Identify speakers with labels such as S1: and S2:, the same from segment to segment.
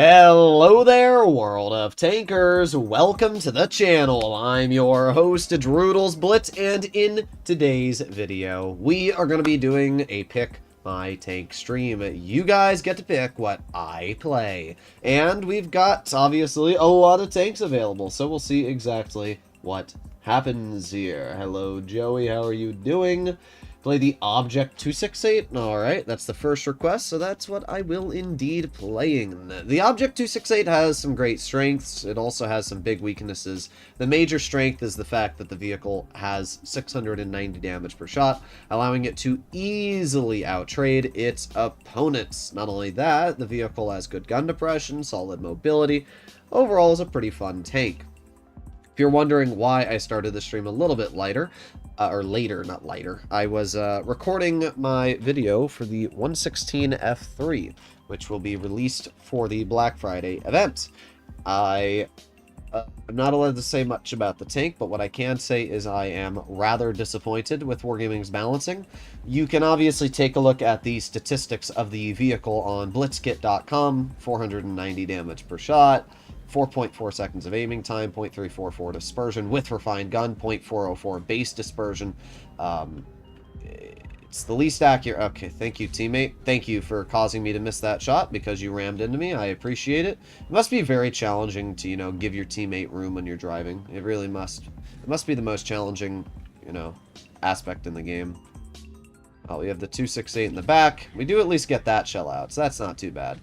S1: Hello there, world of tankers. Welcome to the channel. I'm your host, Droodles Blitz, and in today's video, we are going to be doing a pick my tank stream. You guys get to pick what I play. And we've got, obviously, a lot of tanks available, so we'll see exactly what happens here. Hello, Joey. How are you doing? Play the Object 268. Alright, that's the first request, so that's what I will indeed playing. The Object 268 has some great strengths. It also has some big weaknesses. The major strength is the fact that the vehicle has 690 damage per shot, allowing it to easily outtrade its opponents. Not only that, the vehicle has good gun depression, solid mobility. Overall, is a pretty fun tank. If you're wondering why I started the stream a little bit lighter, or later, not lighter, I was recording my video for the 116 F3, which will be released for the Black Friday event. I'm not allowed to say much about the tank, but what I can say is I am rather disappointed with Wargaming's balancing. You can obviously take a look at the statistics of the vehicle on blitzkit.com, 490 damage per shot, 4.4 seconds of aiming time, 0.344 dispersion with refined gun, 0.404 base dispersion. It's the least accurate. Okay, thank you, teammate. Thank you for causing me to miss that shot because you rammed into me. I appreciate it. It must be very challenging to, give your teammate room when you're driving. It really must. It must be the most challenging, aspect in the game. Oh, we have the 268 in the back. We do at least get that shell out, so that's not too bad.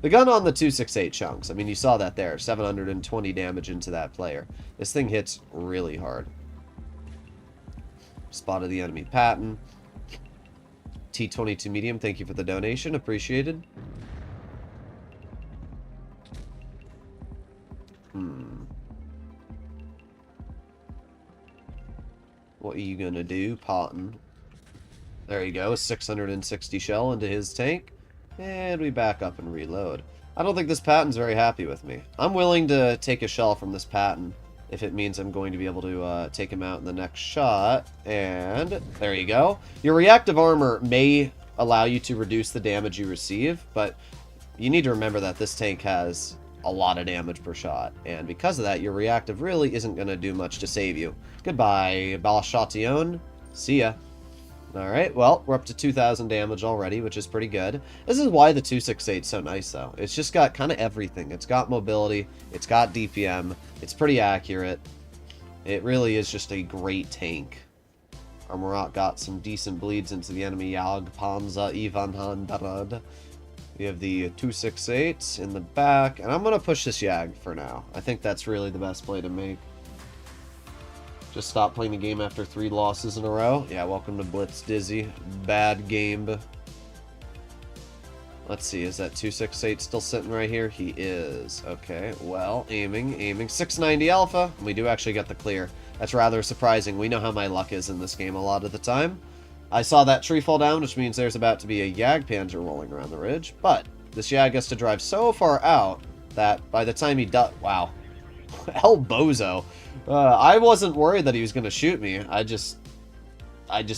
S1: The gun on the 268 chunks, I mean, you saw that there, 720 damage into that player. This thing hits really hard. Spotted the enemy Patton. T22 medium, thank you for the donation, appreciated. What are you gonna do, Patton? There you go, 660 shell into his tank. And we back up and reload. I don't think this Patton's very happy with me. I'm willing to take a shell from this Patton if it means I'm going to be able to take him out in the next shot. And there you go. Your reactive armor may allow you to reduce the damage you receive, but you need to remember that this tank has a lot of damage per shot. And because of that, your reactive really isn't going to do much to save you. Goodbye, Balchation. See ya. Alright, well, we're up to 2,000 damage already, which is pretty good. This is why the 268 is so nice, though. It's just got kind of everything. It's got mobility, it's got DPM, it's pretty accurate. It really is just a great tank. Our Marat got some decent bleeds into the enemy Yag Panza Ivan Handarad. We have the 268 in the back, and I'm going to push this Yag for now. I think that's really the best play to make. Just stop playing the game after 3 losses in a row. Yeah, welcome to Blitz Dizzy. Bad game. Let's see, is that 268 still sitting right here? He is. Okay, well, aiming. 690 alpha. We do actually get the clear. That's rather surprising. We know how my luck is in this game a lot of the time. I saw that tree fall down, which means there's about to be a Jagdpanzer rolling around the ridge. But this Jag gets to drive so far out that by the time he does... Wow. El Bozo. I wasn't worried that he was going to shoot me. I just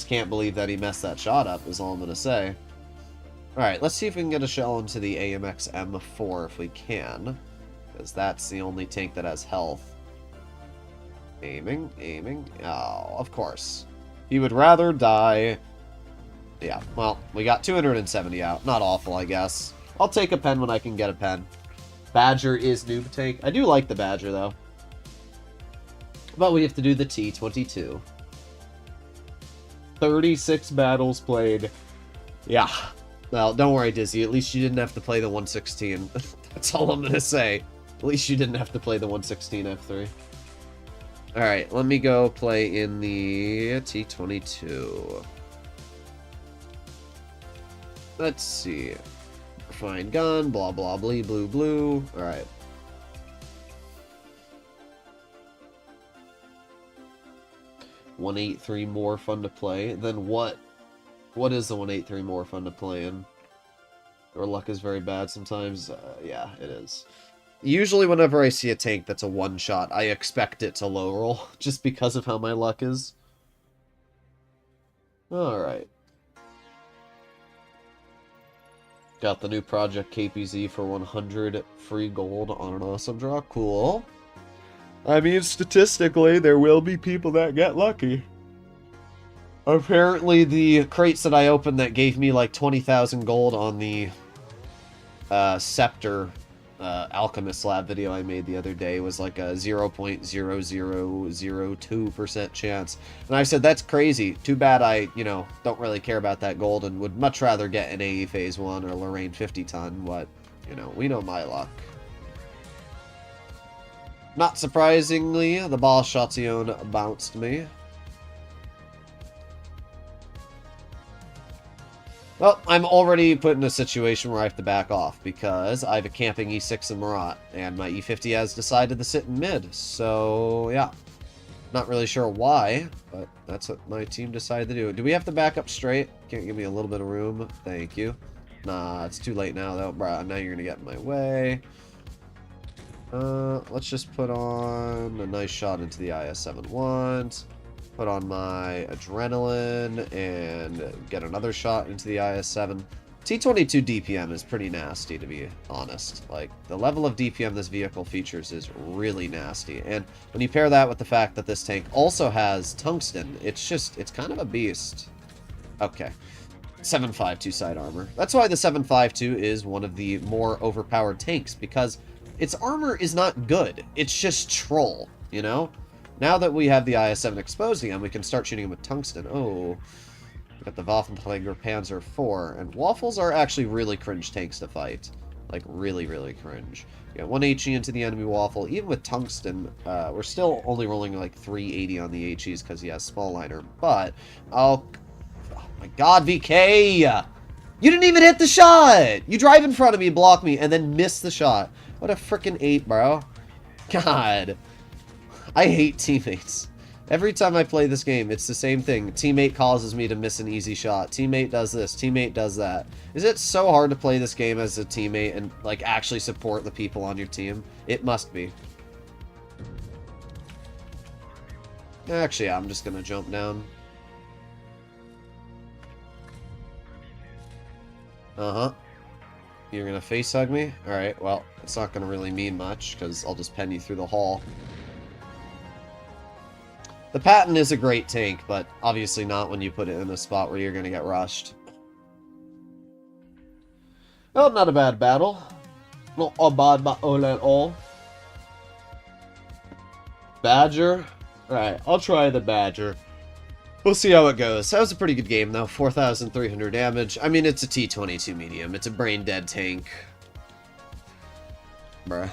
S1: can't believe that he messed that shot up, is all I'm going to say. Alright, let's see if we can get a shell into the AMX M4 if we can. Because that's the only tank that has health. Aiming. Oh, of course. He would rather die. Yeah, well, we got 270 out. Not awful, I guess. I'll take a pen when I can get a pen. Badger is noob tank. I do like the Badger, though. But we have to do the T22. 36 battles played. Yeah. Well, don't worry, Dizzy. At least you didn't have to play the 116. That's all I'm going to say. At least you didn't have to play the 116 F3. Alright, let me go play in the T22. Let's see. Refined gun, blah, blah, blee, blue, blue. Alright. .183 more fun to play. Then what? What is the 183 more fun to play in? Our luck is very bad sometimes. Yeah, it is. Usually whenever I see a tank that's a one-shot, I expect it to low roll, just because of how my luck is. Alright. Got the new Project KPZ for 100 free gold on an awesome draw. Cool. I mean, statistically, there will be people that get lucky. Apparently, the crates that I opened that gave me like 20,000 gold on the Scepter Alchemist Lab video I made the other day was like a 0.0002% chance. And I said, that's crazy. Too bad I, don't really care about that gold and would much rather get an AE Phase 1 or Lorraine 50 ton. What, we know my luck. Not surprisingly, the boss Chatillon bounced me. Well, I'm already put in a situation where I have to back off, because I have a camping E6 and Marat, and my E50 has decided to sit in mid, so yeah. Not really sure why, but that's what my team decided to do. Do we have to back up straight? Can't give me a little bit of room? Thank you. Nah, it's too late now, though. Bruh, now you're gonna get in my way. Let's just put on a nice shot into the IS-7 once. Put on my adrenaline and get another shot into the IS-7. T-22 DPM is pretty nasty, to be honest. Like, the level of DPM this vehicle features is really nasty. And when you pair that with the fact that this tank also has tungsten, it's kind of a beast. Okay. 7.52 side armor. That's why the 7.52 is one of the more overpowered tanks, because its armor is not good. It's just troll, Now that we have the IS-7 exposed again, we can start shooting him with tungsten. Oh, we got the Waffenträger Panzer IV, and Waffles are actually really cringe tanks to fight. Like, really, really cringe. You got 1 HE into the enemy Waffle. Even with tungsten, we're still only rolling like 380 on the HEs because he has small liner. But, oh my god, VK! You didn't even hit the shot! You drive in front of me, block me, and then miss the shot. What a frickin' 8, bro. God. I hate teammates. Every time I play this game, it's the same thing. Teammate causes me to miss an easy shot. Teammate does this. Teammate does that. Is it so hard to play this game as a teammate and, like, actually support the people on your team? It must be. Actually, I'm just gonna jump down. Uh-huh. You're gonna face hug me? Alright, well, it's not gonna really mean much, because I'll just pen you through the hall. The Patton is a great tank, but obviously not when you put it in a spot where you're going to get rushed. Well, not a bad battle. Not a bad battle at all. Badger? Alright, I'll try the Badger. We'll see how it goes. That was a pretty good game, though. 4,300 damage. I mean, it's a T-22 medium. It's a brain-dead tank. Bruh.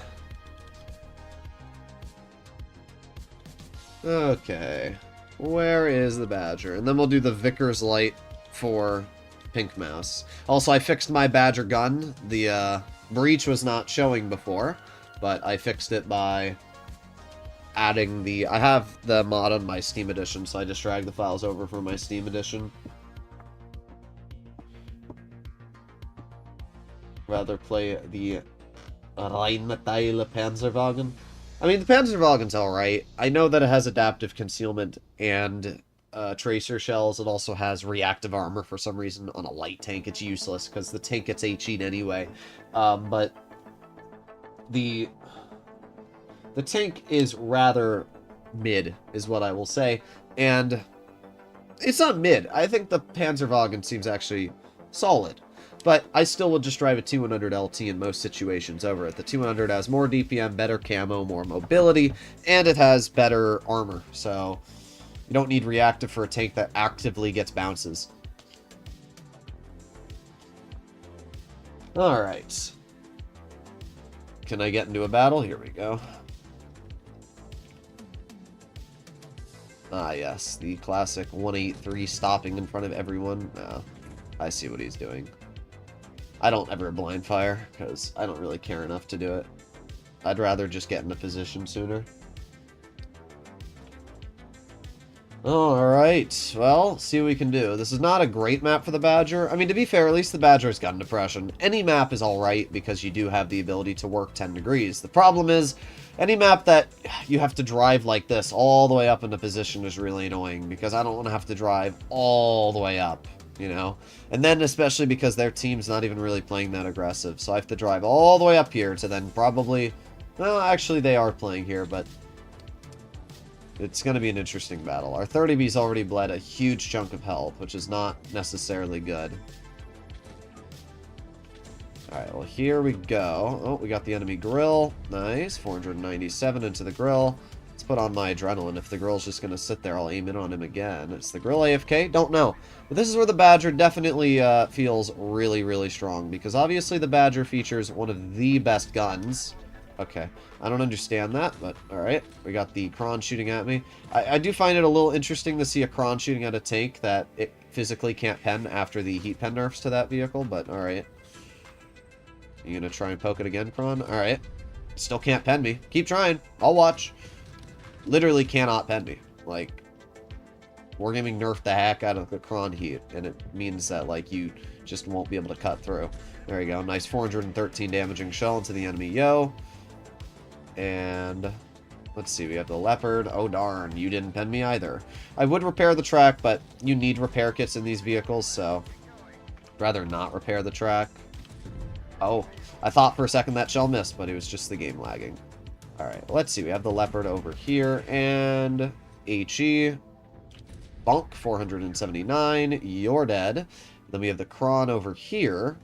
S1: Okay, where is the Badger? And then we'll do the Vickers light for Pink Mouse. Also, I fixed my Badger gun. The breach was not showing before, but I fixed it by adding the... I have the mod on my Steam edition, so I just dragged the files over for my Steam edition. Rather play the Rheinmetall Panzerwagen. I mean, the Panzerwagen's alright. I know that it has adaptive concealment and tracer shells. It also has reactive armor for some reason. On a light tank, it's useless because the tank gets HE'd anyway. But the tank is rather mid, is what I will say. And it's not mid. I think the Panzerwagen seems actually solid. But I still would just drive a T100 LT in most situations over it. The T100 has more DPM, better camo, more mobility, and it has better armor. So you don't need reactive for a tank that actively gets bounces. Alright. Can I get into a battle? Here we go. Ah, yes. The classic 183 stopping in front of everyone. I see what he's doing. I don't ever blind fire, because I don't really care enough to do it. I'd rather just get in a position sooner. Alright, well, see what we can do. This is not a great map for the Badger. I mean, to be fair, at least the Badger's gun depression. Any map is alright, because you do have the ability to work 10 degrees. The problem is, any map that you have to drive like this all the way up into position is really annoying, because I don't want to have to drive all the way up. you know? And then especially because their team's not even really playing that aggressive. So I have to drive all the way up here to then probably... Well, actually they are playing here, but... It's going to be an interesting battle. Our 30B's already bled a huge chunk of health, which is not necessarily good. Alright, well here we go. Oh, we got the enemy grill. Nice. 497 into the grill. Let's put on my adrenaline. If the grill's just going to sit there, I'll aim in on him again. It's the grill AFK? Don't know. But this is where the Badger definitely feels really, really strong. Because obviously the Badger features one of the best guns. Okay. I don't understand that, but alright. We got the Kron shooting at me. I do find it a little interesting to see a Kron shooting at a tank that it physically can't pen after the heat pen nerfs to that vehicle, but alright. You gonna try and poke it again, Kron? Alright. Still can't pen me. Keep trying. I'll watch. Literally cannot pen me. Like, Wargaming nerfed the heck out of the Kron heat, and it means that, like, you just won't be able to cut through. There you go. Nice 413 damaging shell into the enemy yo. And let's see, we have the Leopard. Oh, darn. You didn't pen me either. I would repair the track, but you need repair kits in these vehicles, so I'd rather not repair the track. Oh, I thought for a second that shell missed, but it was just the game lagging. Alright, let's see. We have the Leopard over here, and HE. Bonk, 479. You're dead. Then we have the Kron over here,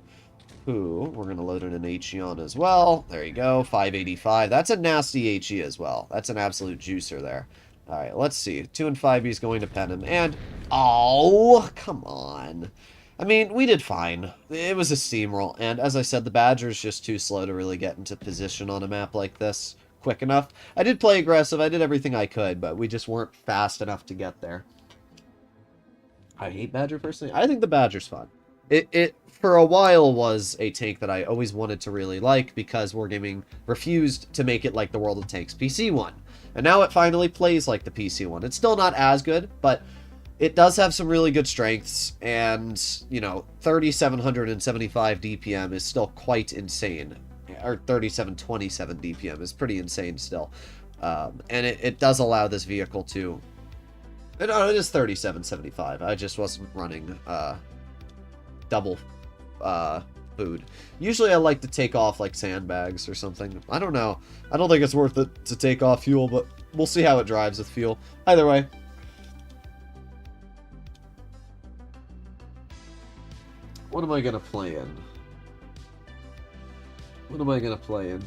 S1: who we're going to load in an HE on as well. There you go, 585. That's a nasty HE as well. That's an absolute juicer there. Alright, let's see. 2 and 5B's going to pen him, and... Oh, come on. I mean, we did fine. It was a steamroll, and as I said, the Badger's just too slow to really get into position on a map like this quick enough. I did play aggressive, I did everything I could, but we just weren't fast enough to get there. I hate Badger personally. I think the Badger's fun. It for a while was a tank that I always wanted to really like because Wargaming refused to make it like the World of Tanks PC one. And now it finally plays like the PC one. It's still not as good, but it does have some really good strengths, and, you know, 3,775 DPM is still quite insane. Or 3,727 DPM is pretty insane still. And it does allow this vehicle to... it is 3,775. I just wasn't running double food. Usually I like to take off, like, sandbags or something. I don't know. I don't think it's worth it to take off fuel, but we'll see how it drives with fuel. Either way. What am I gonna play in? What am I gonna play in?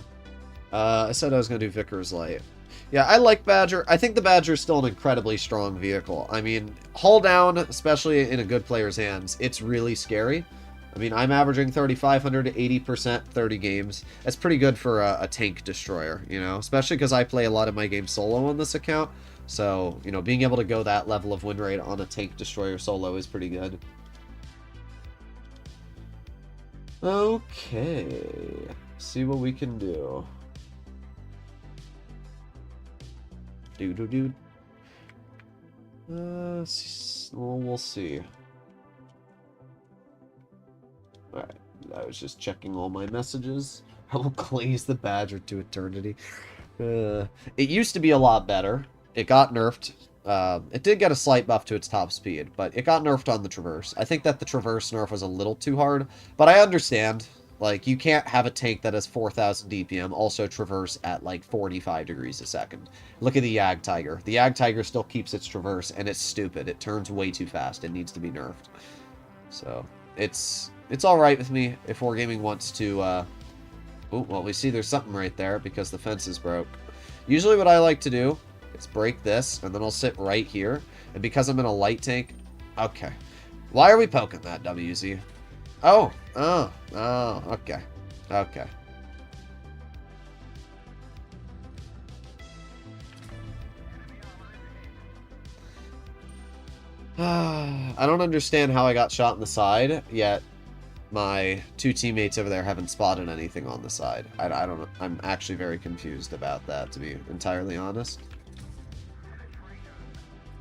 S1: I said I was gonna do Vickers Light. Yeah, I like Badger. I think the Badger is still an incredibly strong vehicle. I mean, hull down, especially in a good player's hands, it's really scary. I mean, I'm averaging 3,500 to 80% 30 games. That's pretty good for a tank destroyer, you know? Especially because I play a lot of my games solo on this account. So, you know, being able to go that level of win rate on a tank destroyer solo is pretty good. Okay, see what we can do. Well, we'll see. Alright, I was just checking all my messages. I will glaze the Badger to eternity. It used to be a lot better. It got nerfed. It did get a slight buff to its top speed, but it got nerfed on the Traverse. I think that the Traverse nerf was a little too hard, but I understand. Like, you can't have a tank that has 4,000 DPM also traverse at, like, 45 degrees a second. Look at the Yag Tiger. The Yag Tiger still keeps its traverse, and it's stupid. It turns way too fast. It needs to be nerfed. So, it's alright with me if Wargaming wants to, Oh, well, we see there's something right there because the fence is broke. Usually what I like to do is break this, and then I'll sit right here. And because I'm in a light tank... Okay. Why are we poking that, WZ? Oh, okay. Okay. I don't understand how I got shot in the side, yet my two teammates over there haven't spotted anything on the side. I don't know. I'm actually very confused about that, to be entirely honest.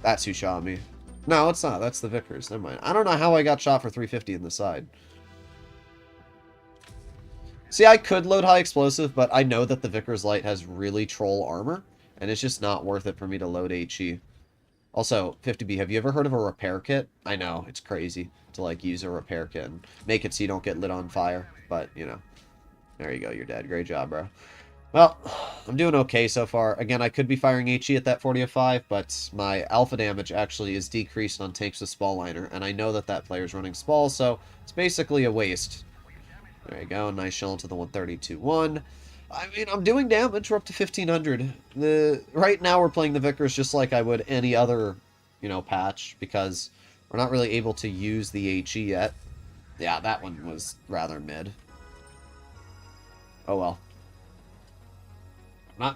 S1: That's who shot me. No, it's not. That's the Vickers. Never mind. I don't know how I got shot for 350 in the side. See, I could load high explosive, but I know that the Vickers Light has really troll armor, and it's just not worth it for me to load HE. Also, 50B, have you ever heard of a repair kit? I know, it's crazy to, like, use a repair kit and make it so you don't get lit on fire. But, you know, there you go, you're dead. Great job, bro. Well, I'm doing okay so far. Again, I could be firing HE at that 40-05, but my alpha damage actually is decreased on tanks with Spall Liner, and I know that that player's running Spall, so it's basically a waste. There you go, nice shell into the 132-1. I mean, I'm doing damage. We're up to 1,500. Right now, we're playing the Vickers just like I would any other, you know, patch, because we're not really able to use the HE yet. Yeah, that one was rather mid. Oh well.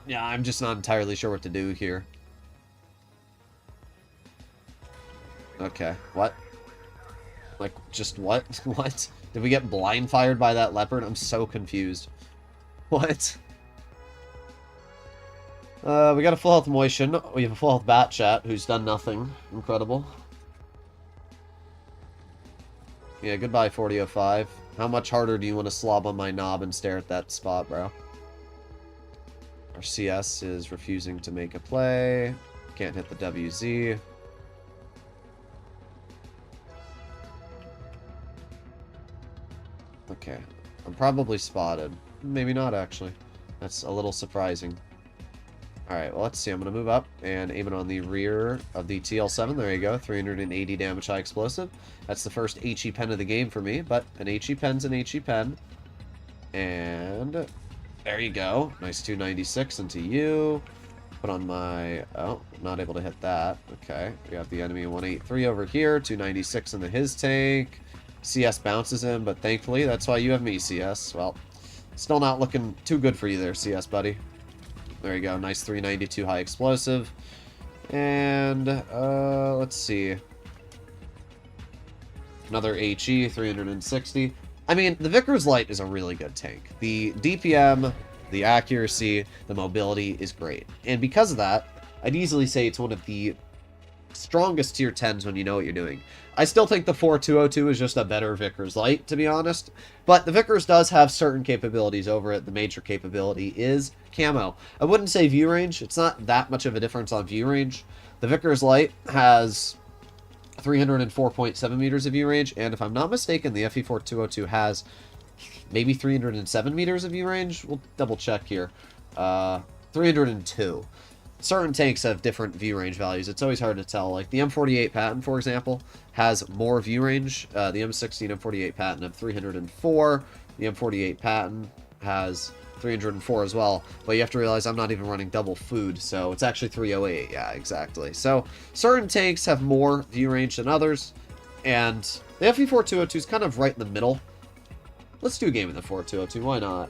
S1: Yeah, I'm just not entirely sure what to do here. Okay, what? Like, just what? What? Did we get blind fired by that leopard? I'm so confused. What? We got a full health Motion. We have a full health Bat Chat, who's done nothing. Incredible. Yeah, goodbye, 4005. How much harder do you want to slob on my knob and stare at that spot, bro? Our CS is refusing to make a play. Can't hit the WZ. Okay. I'm probably spotted. Maybe not, actually. That's a little surprising. Alright, well, let's see. I'm going to move up and aim it on the rear of the TL7. There you go. 380 damage high explosive. That's the first HE pen of the game for me, but an HE pen's an HE pen. And there you go. Nice 296 into you. Put on my... Oh, not able to hit that. Okay. We got the enemy 183 over here. 296 into his tank. CS bounces him, but thankfully, that's why you have me, CS. Well, still not looking too good for you there, CS, buddy. There you go. Nice 392 high explosive. And, let's see. Another HE, 360. I mean, the Vickers Light is a really good tank. The DPM, the accuracy, the mobility is great. And because of that, I'd easily say it's one of the strongest tier 10s when you know what you're doing. I still think the 4202 is just a better Vickers Light, to be honest. But the Vickers does have certain capabilities over it. The major capability is camo. I wouldn't say view range. It's not that much of a difference on view range. The Vickers Light has 304.7 meters of view range, and if I'm not mistaken, the FE4202 has maybe 307 meters of view range. We'll double check here. 302. Certain tanks have different view range values. It's always hard to tell. Like the M48 Patton, for example, has more view range. The M16 M48 Patton have 304. The M48 Patton has 304 as well. But you have to realize I'm not even running double food, so it's actually 308. Yeah, exactly. So certain tanks have more view range than others, and the FE4202 is kind of right in the middle. Let's do a game in the 4202. Why not?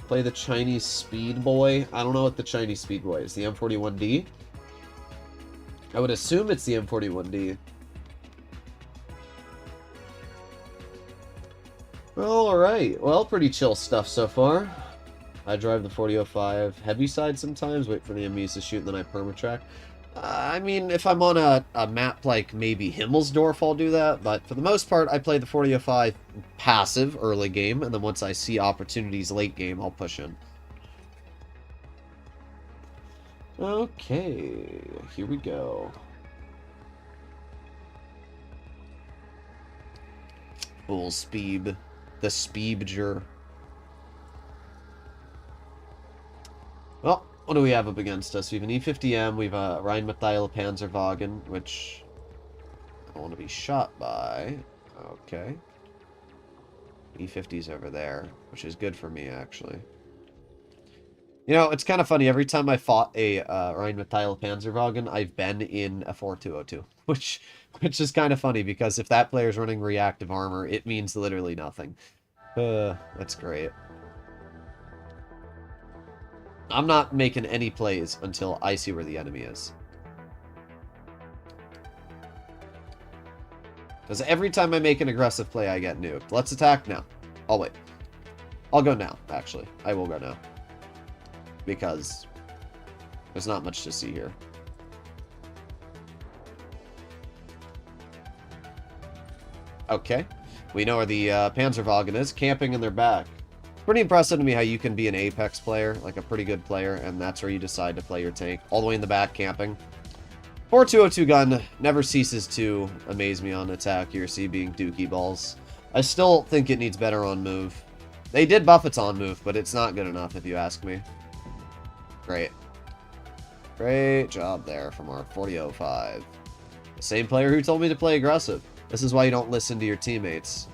S1: Play the Chinese Speed Boy. I don't know what the Chinese Speed Boy is. The M41D? I would assume it's the M41D. Alright. Well, pretty chill stuff so far. I drive the 4005 heavy side sometimes. Wait for the enemies to shoot, and then I permatrack. I mean, if I'm on a map like maybe Himmelsdorf, I'll do that. But for the most part, I play the 4005 passive early game, and then once I see opportunities late game, I'll push in. Okay, here we go. Full Speed. The Speebger. Well, what do we have up against us? We have an E50M, we have a Rheinmetall Panzerwagen, which I want to be shot by. Okay. E50's over there, which is good for me, actually. You know, it's kind of funny. Every time I fought a Rheinmetall Panzerwagen, I've been in a 4202, which is kind of funny, because if that player's running reactive armor, it means literally nothing. That's great. I'm not making any plays until I see where the enemy is. Because every time I make an aggressive play, I get nuked. Let's attack now. I'll wait. I'll go now, actually. I will go now. Because there's not much to see here. Okay. We know where the Panzerwagen is, camping in their back. pretty impressive to me how you can be an Apex player, like a pretty good player, and that's where you decide to play your tank, all the way in the back camping. 4.202 gun never ceases to amaze me on its accuracy, being dookie balls. I still think it needs better on move. They did buff its on move, but it's not good enough if you ask me. Great. Great job there from our 40.05. The same player who told me to play aggressive. This is why you don't listen to your teammates.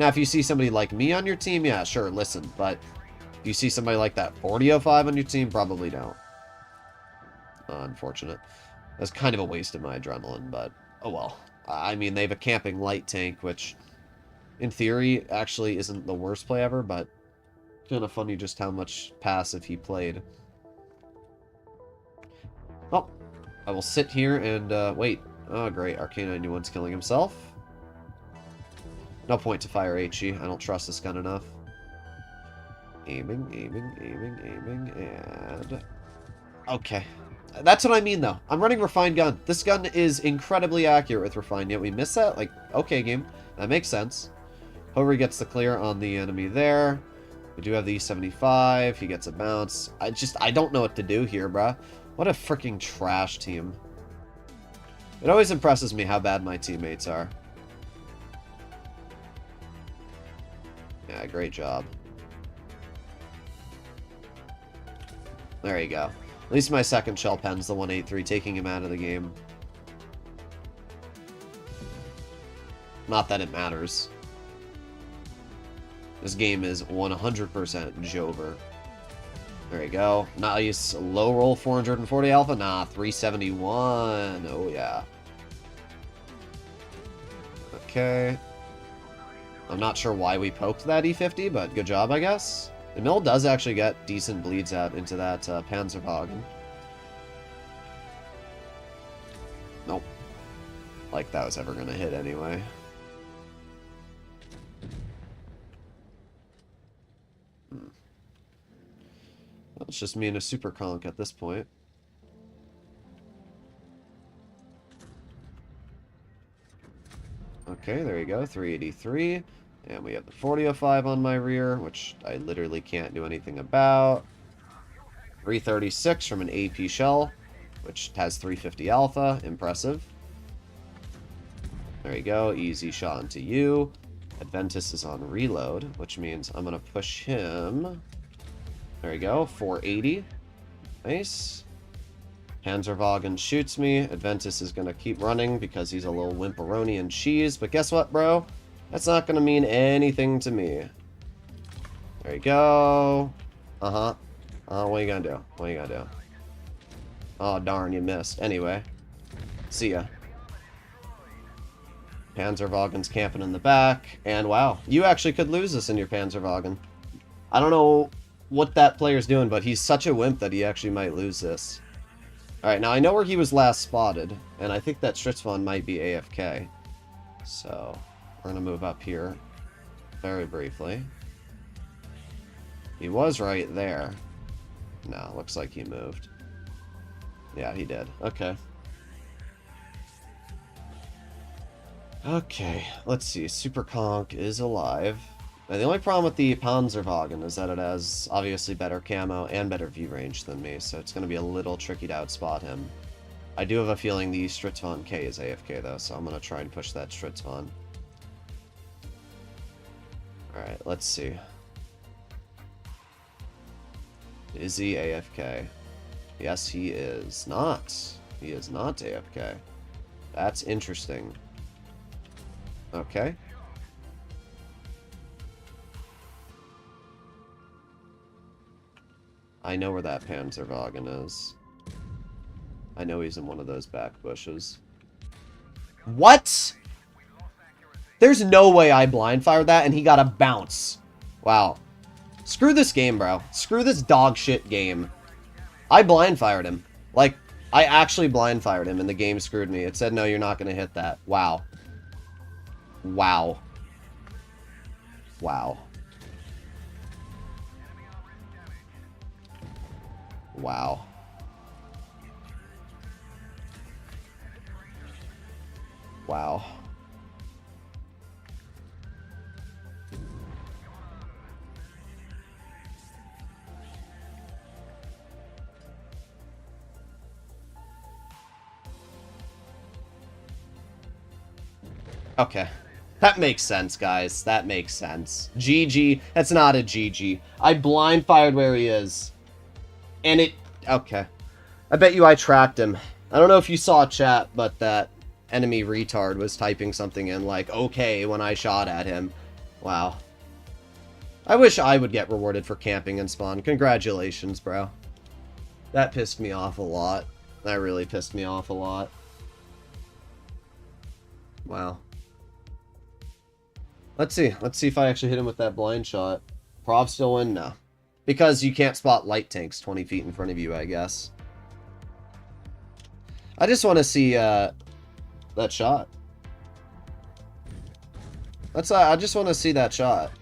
S1: Now, if you see somebody like me on your team, yeah, sure, listen. But if you see somebody like that 40.05 on your team, probably don't. Unfortunate. That's kind of a waste of my adrenaline, but oh well. I mean, they have a camping light tank, which in theory actually isn't the worst play ever, but kind of funny just how much passive he played. Well, I will sit here and wait. Oh, great. RK91's killing himself. No point to fire HE. I don't trust this gun enough. Aiming, and... Okay. That's what I mean, though. I'm running Refined Gun. This gun is incredibly accurate with Refined, yet we miss that? Like, okay, game. That makes sense. However, he gets the clear on the enemy there. We do have the E75. He gets a bounce. I don't know what to do here, bruh. What a freaking trash team. It always impresses me how bad my teammates are. Yeah, great job. There you go. At least my second shell pen's the 183, taking him out of the game. Not that it matters. This game is 100% Jover. There you go. Nice. Low roll 440 alpha. Nah, 371. Oh, yeah. Okay. I'm not sure why we poked that E50, but good job, I guess. The mill does actually get decent bleeds out into that Panzerwagen. Nope. Like that was ever going to hit anyway. Well, it's just me and a super conk at this point. Okay, there you go, 383. And we have the 40.05 on my rear, which I literally can't do anything about. 336 from an AP shell, which has 350 alpha. Impressive. There you go, easy shot into you. Adventus is on reload, which means I'm going to push him. There you go, 480. Nice. Panzerwagen shoots me. Adventus is going to keep running because he's a little wimperoni and cheese. But guess what, bro? That's not going to mean anything to me. There you go. Uh-huh. What are you going to do? What are you going to do? Oh, darn, you missed. Anyway. See ya. Panzerwagen's camping in the back. And wow, you actually could lose this in your Panzerwagen. I don't know what that player's doing, but he's such a wimp that he actually might lose this. Alright, now I know where he was last spotted, and I think that Stritzvon might be AFK. So, we're going to move up here very briefly. He was right there. No, looks like he moved. Yeah, he did. Okay. Okay, let's see. Super Conk is alive. Now, the only problem with the Panzerwagen is that it has obviously better camo and better view range than me, so it's going to be a little tricky to outspot him. I do have a feeling the Stritzvon K is AFK though, so I'm going to try and push that Stritzvon. Alright, let's see. Is he AFK? Yes, he is not. He is not AFK. That's interesting. Okay. I know where that Panzerwagen is. I know he's in one of those back bushes. What? There's no way I blind fired that and he got a bounce. Wow. Screw this game, bro. Screw this dog shit game. I blind fired him. Like, I actually blind fired him and the game screwed me. It said, no, you're not going to hit that. Wow. Wow. Wow. Wow. Wow. Okay. That makes sense, guys. That makes sense. GG. That's not a GG. I blind fired where he is. And it... Okay. I bet you I tracked him. I don't know if you saw chat, but that enemy retard was typing something in like, okay, when I shot at him. Wow. I wish I would get rewarded for camping and spawn. Congratulations, bro. That pissed me off a lot. That really pissed me off a lot. Wow. Let's see. Let's see if I actually hit him with that blind shot. Prov still in? No. Because you can't spot light tanks 20 feet in front of you, I guess. I just want to see that shot. I just want to see that shot.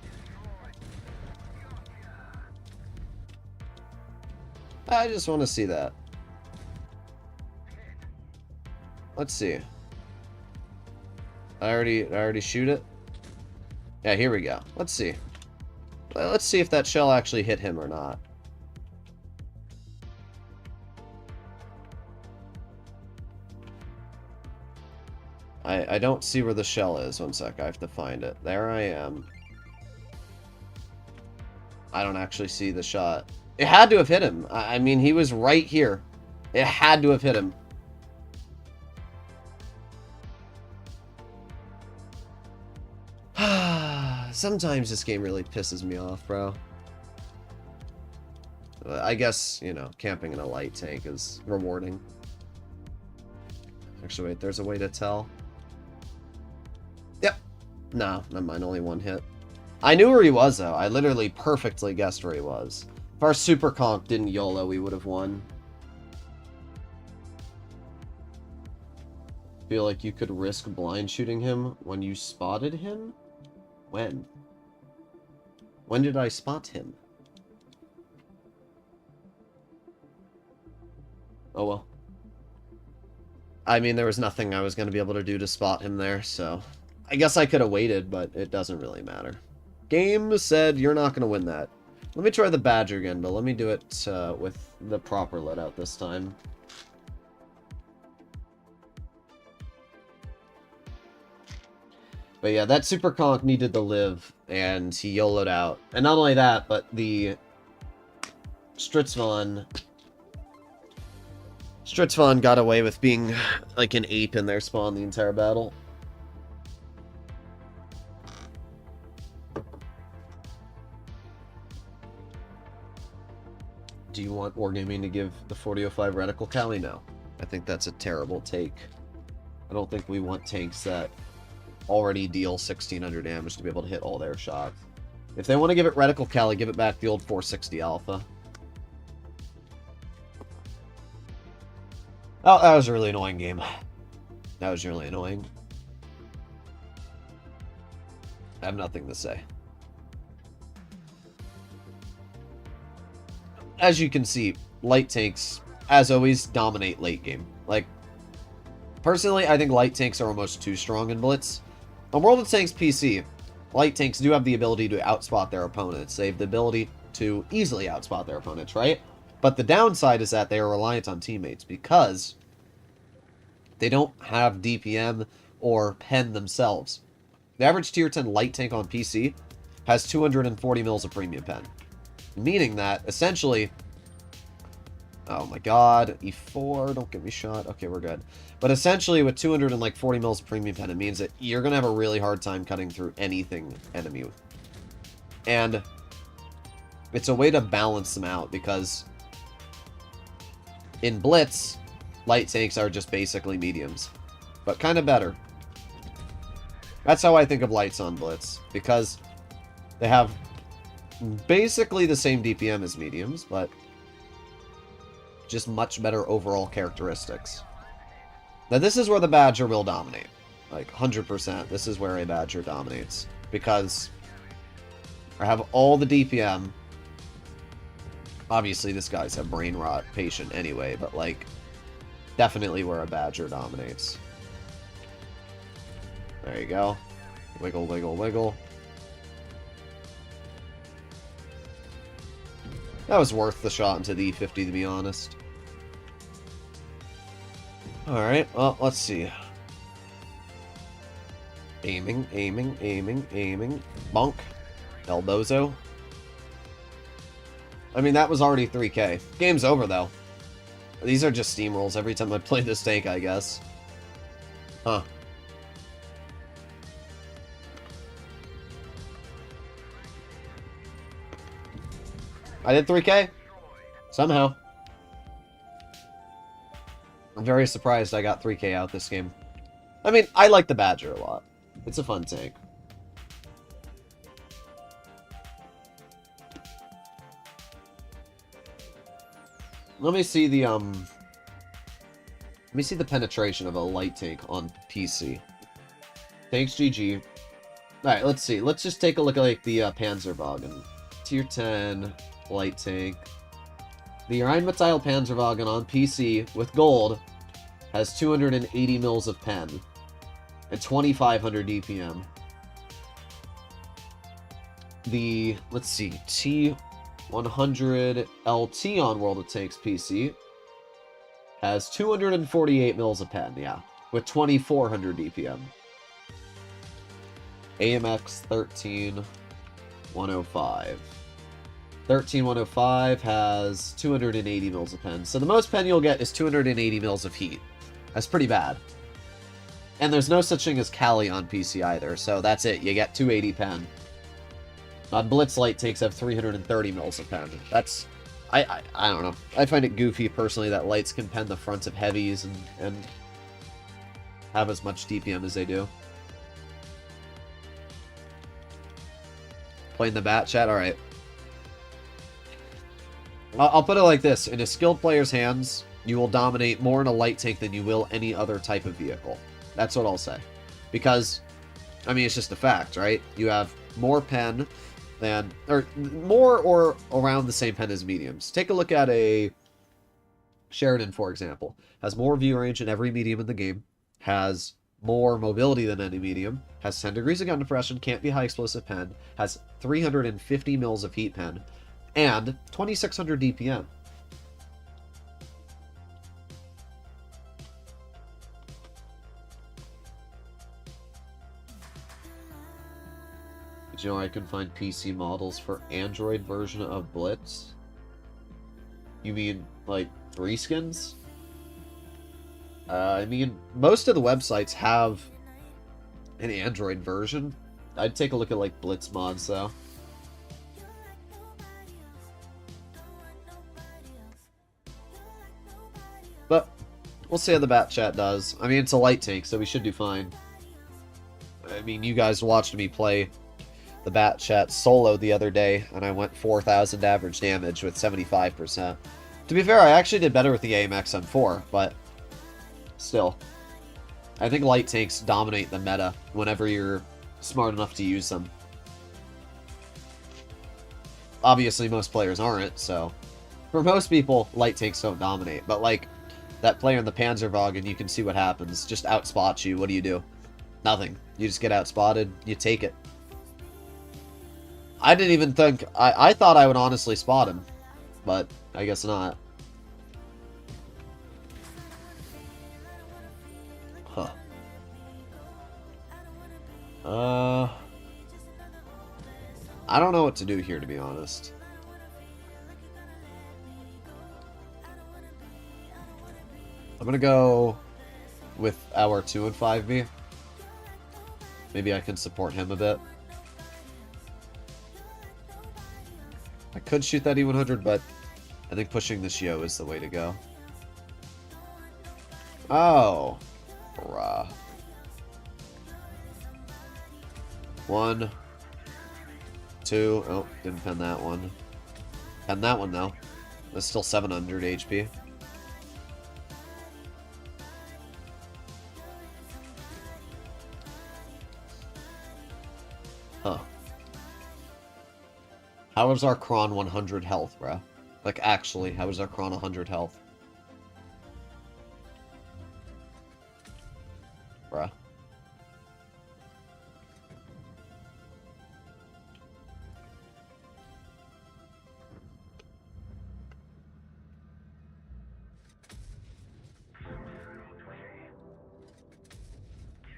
S1: I just want to see that. Let's see. I already shoot it? Yeah, here we go. Let's see. Let's see if that shell actually hit him or not. I don't see where the shell is. One sec, I have to find it. There I am. I don't actually see the shot. It had to have hit him. I mean, he was right here. It had to have hit him. Sometimes this game really pisses me off, bro. I guess, you know, camping in a light tank is rewarding. Actually, wait, there's a way to tell. Yep. No, never mind, only one hit. I knew where he was, though. I literally perfectly guessed where he was. If our Super Conk didn't YOLO, we would have won. Feel like you could risk blind shooting him when you spotted him? When? When did I spot him? Oh well. I mean, there was nothing I was going to be able to do to spot him there, so... I guess I could have waited, but it doesn't really matter. Game said you're not going to win that. Let me try the Badger again, but let me do it with the proper loadout this time. But yeah, that Super Conk needed to live, and he YOLO'd out. And not only that, but the Stritzvon got away with being like an ape in their spawn the entire battle. Do you want Wargaming to give the 4005 Reticle Cali? No. I think that's a terrible take. I don't think we want tanks that already deal 1600 damage to be able to hit all their shots. If they want to give it Reticle Cali, give it back the old 460 Alpha. Oh, that was a really annoying game. That was really annoying. I have nothing to say. As you can see, light tanks, as always, dominate late game. Like, personally, I think light tanks are almost too strong in Blitz. On World of Tanks PC, light tanks do have the ability to outspot their opponents. They have the ability to easily outspot their opponents, right? But the downside is that they are reliant on teammates because they don't have DPM or pen themselves. The average tier 10 light tank on PC has 240 mils of premium pen. Meaning that, essentially... Oh my god, E4, don't get me shot. Okay, we're good. But essentially, with 240 mils of premium pen, it means that you're going to have a really hard time cutting through anything enemy. And it's a way to balance them out, because in Blitz, light tanks are just basically mediums. But kind of better. That's how I think of lights on Blitz, because they have basically the same DPM as mediums, but just much better overall characteristics. Now this is where the Badger will dominate. Like, 100%. This is where a Badger dominates. Because I have all the DPM. Obviously, this guy's a brain rot patient anyway, but, like, definitely where a Badger dominates. There you go. Wiggle, wiggle, wiggle. That was worth the shot into the E50, to be honest. Alright, well, let's see. Aiming, aiming, aiming, aiming. Bonk. Elbozo. I mean, that was already 3k. Game's over, though. These are just steamrolls every time I play this tank, I guess. Huh. I did 3k? Somehow. I'm very surprised I got 3k out this game. I mean, I like the Badger a lot. It's a fun tank. Let me see the penetration of a light tank on PC. Thanks, GG. Alright, let's see. Let's just take a look at, like, the Panzerwagen. Tier 10 light tank. The Rheinmetall Panzerwagen on PC with gold has 280 mils of pen and 2,500 DPM. The, let's see, T100 LT on World of Tanks PC has 248 mils of pen, yeah, with 2,400 DPM. AMX 13105. 13105 has 280 mils of pen. So the most pen you'll get is 280 mils of heat. That's pretty bad. And there's no such thing as Cali on PC either, so that's it. You get 280 pen. On Blitz, light tanks have 330 mils of pen. That's... I don't know. I find it goofy, personally, that lights can pen the fronts of heavies and have as much DPM as they do. Playing the bat chat? Alright. I'll put it like this. In a skilled player's hands, you will dominate more in a light tank than you will any other type of vehicle. That's what I'll say. Because, I mean, it's just a fact, right? You have more pen than... or more or around the same pen as mediums. Take a look at a Sheridan, for example. Has more view range in every medium in the game. Has more mobility than any medium. Has 10 degrees of gun depression. Can't be high explosive pen. Has 350 mils of heat pen. And 2,600 DPM. Did you know I can find PC models for Android version of Blitz? You mean, like, reskins? I mean, most of the websites have an Android version. I'd take a look at, like, Blitz mods, though. But we'll see how the bat chat does. I mean, it's a light tank, so we should do fine. I mean, you guys watched me play the bat chat solo the other day, and I went 4,000 average damage with 75%. To be fair, I actually did better with the AMX M4, but still. I think light tanks dominate the meta whenever you're smart enough to use them. Obviously, most players aren't, so... For most people, light tanks don't dominate, but, like, that player in the Panzerwagen, you can see what happens. Just outspot you. What do? Nothing. You just get outspotted. You take it. I didn't even think... I thought I would honestly spot him. But I guess not. Huh. I don't know what to do here, to be honest. I'm gonna go with our 2 and 5B. Maybe I can support him a bit. I could shoot that E100, but I think pushing this Yo is the way to go. Oh. Bruh. 1. 2. Oh, didn't pen that one. Pen that one, though. That's still 700 HP. Huh. How is our Kron 100 health, bruh? Like, actually, how is our Kron 100 health? Bruh.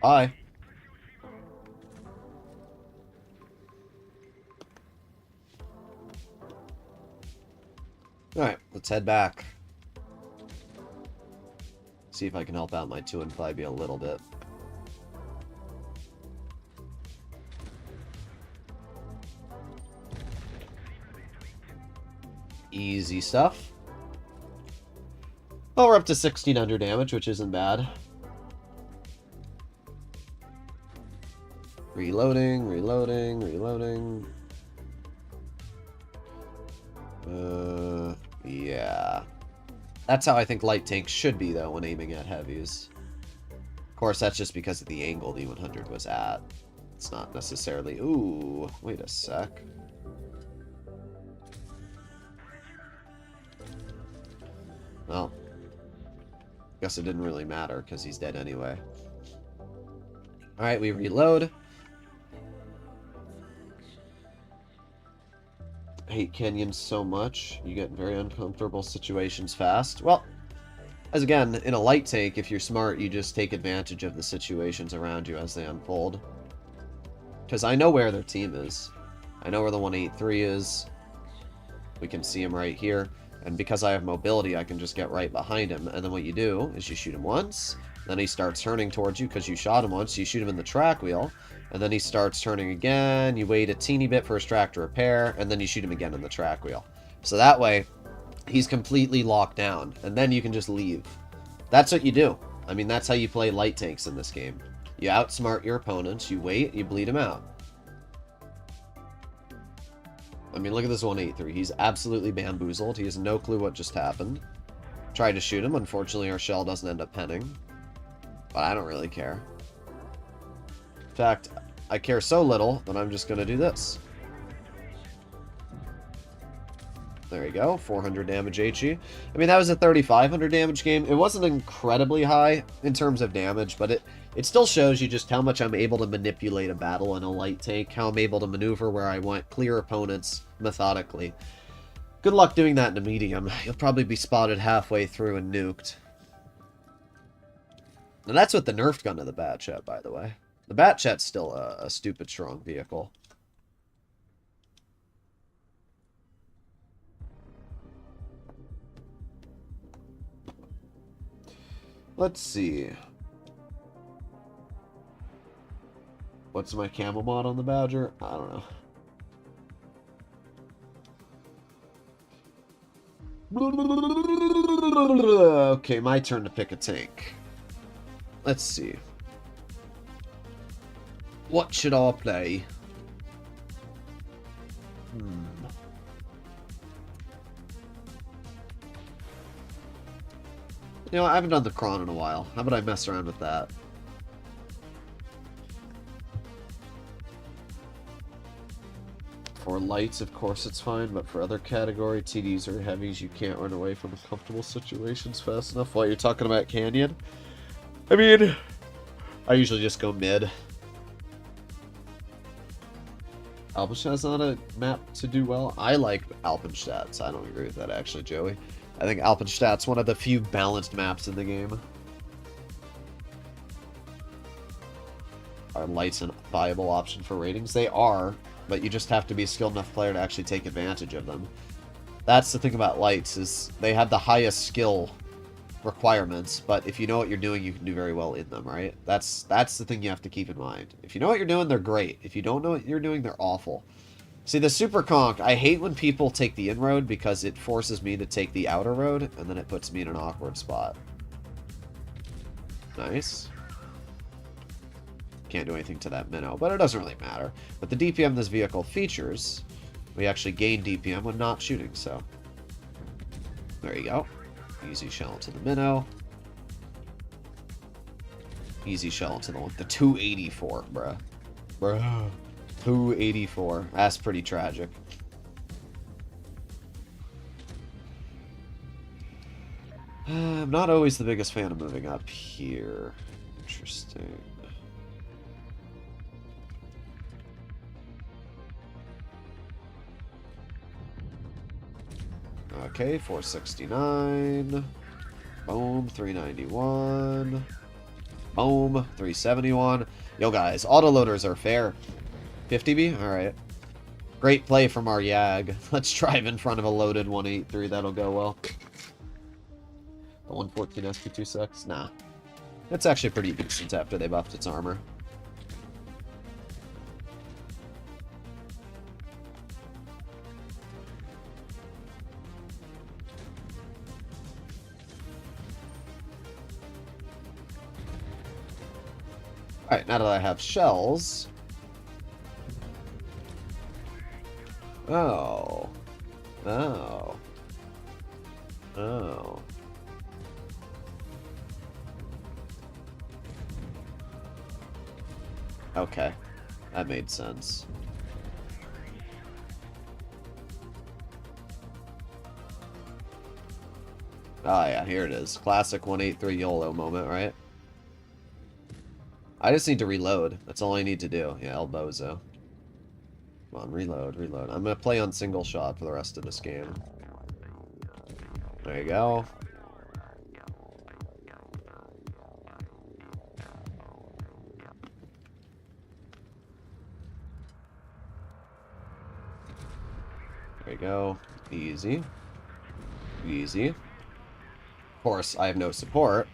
S1: Hi. Alright, let's head back. See if I can help out my 2 and 5 a little bit. Easy stuff. Oh, we're up to 1600 damage, which isn't bad. Reloading, reloading, reloading. Yeah. That's how I think light tanks should be, though, when aiming at heavies. Of course, that's just because of the angle the 100 was at. It's not necessarily... Ooh, wait a sec. Well, guess it didn't really matter, because he's dead anyway. Alright, we reload. I hate canyons so much. You get in very uncomfortable situations fast. Well, as again, in a light tank, if you're smart, you just take advantage of the situations around you as they unfold. Because I know where their team is. I know where the 183 is. We can see him right here. And because I have mobility, I can just get right behind him. And then what you do is you shoot him once. Then he starts turning towards you because you shot him once. You shoot him in the track wheel. And then he starts turning again. You wait a teeny bit for his track to repair. And then you shoot him again in the track wheel. So that way, he's completely locked down. And then you can just leave. That's what you do. I mean, that's how you play light tanks in this game. You outsmart your opponents. You wait. You bleed him out. I mean, look at this 183. He's absolutely bamboozled. He has no clue what just happened. Tried to shoot him. Unfortunately, our shell doesn't end up penning. But I don't really care. In fact, I care so little that I'm just going to do this. There you go. 400 damage HE. I mean, that was a 3,500 damage game. It wasn't incredibly high in terms of damage, but it still shows you just how much I'm able to manipulate a battle in a light tank, how I'm able to maneuver where I want, clear opponents methodically. Good luck doing that in a medium. You'll probably be spotted halfway through and nuked. And that's with the nerfed gun of the Batchet, by the way. The Batchet's still a stupid strong vehicle. Let's see. What's my camo mod on the Badger? I don't know. Okay, my turn to pick a tank. Let's see. What should I play? You know, I haven't done the cron in a while. How about I mess around with that? For lights, of course it's fine, but for other category, TDs or heavies, you can't run away from uncomfortable situations fast enough while you're talking about Canyon. I mean, I usually just go mid. Alpenstadt's not a map to do well. I like Alpenstadt, so I don't agree with that actually, Joey. I think Alpenstadt's one of the few balanced maps in the game. Are lights a viable option for ratings? They are, but you just have to be a skilled enough player to actually take advantage of them. That's the thing about lights, is they have the highest skill requirements, but if you know what you're doing, you can do very well in them, right? That's the thing you have to keep in mind. If you know what you're doing, they're great. If you don't know what you're doing, they're awful. See, the Super Conk, I hate when people take the in-road because it forces me to take the outer road, and then it puts me in an awkward spot. Nice. Can't do anything to that minnow, but it doesn't really matter. But the DPM this vehicle features, we actually gain DPM when not shooting, so... There you go. Easy shell into the minnow. Easy shell into the 284, bruh. Bruh. 284. That's pretty tragic. I'm not always the biggest fan of moving up here. Interesting. Okay, 469. Boom, 391. Boom, 371. Yo, guys, autoloaders are fair. 50B? Alright. Great play from our Yag. Let's drive in front of a loaded 183. That'll go well. The 114 SP26? Nah. It's actually pretty decent after they buffed its armor. Alright, now that I have shells... Oh. Oh. Oh. Okay. That made sense. Oh yeah, here it is. Classic 183 YOLO moment, right? I just need to reload. That's all I need to do. Yeah, El Bozo. Come on, reload, reload. I'm gonna play on single shot for the rest of this game. There you go. There you go. Easy. Easy. Of course, I have no support.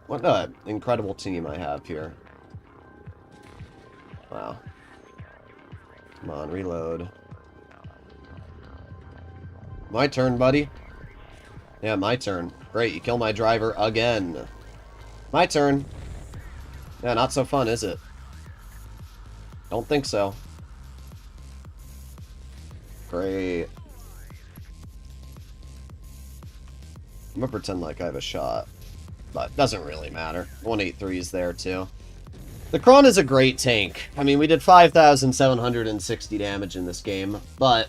S1: What an incredible team I have here. Wow. Come on, reload. My turn, buddy. Yeah, my turn. Great, you kill my driver again. My turn. Yeah, not so fun, is it? Don't think so. Great. I'm gonna pretend like I have a shot. But doesn't really matter. 183 is there too. The Kron is a great tank. I mean, we did 5,760 damage in this game, but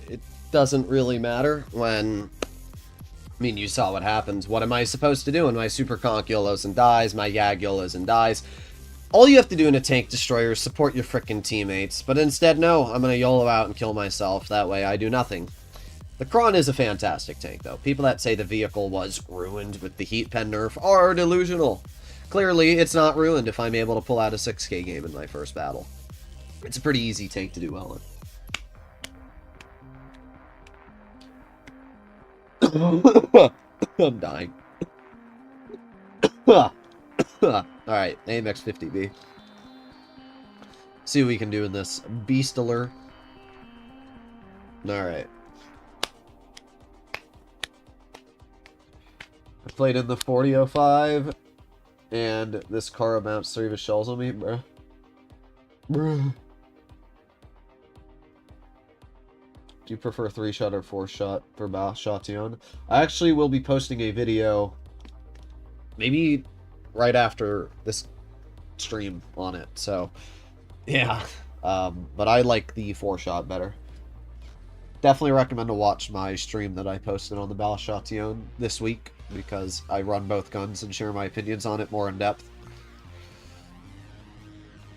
S1: it doesn't really matter when... I mean, you saw what happens. What am I supposed to do when my Super Conk YOLOs and dies, my Yag YOLOs and dies? All you have to do in a tank destroyer is support your frickin' teammates, but instead, no, I'm gonna YOLO out and kill myself. That way I do nothing. The Kron is a fantastic tank, though. People that say the vehicle was ruined with the heat pen nerf are delusional. Clearly, it's not ruined if I'm able to pull out a 6k game in my first battle. It's a pretty easy tank to do well in. I'm dying. Alright, AMX 50B. See what we can do in this beastler. Alright. I played in the 4005, and this car mounts 3 of his shells on me, bruh. Bruh. Do you prefer 3-shot or 4-shot for Bashation? I actually will be posting a video, maybe right after this stream on it, so, yeah. But I like the 4-shot better. Definitely recommend to watch my stream that I posted on the Bashation this week, because I run both guns and share my opinions on it more in depth.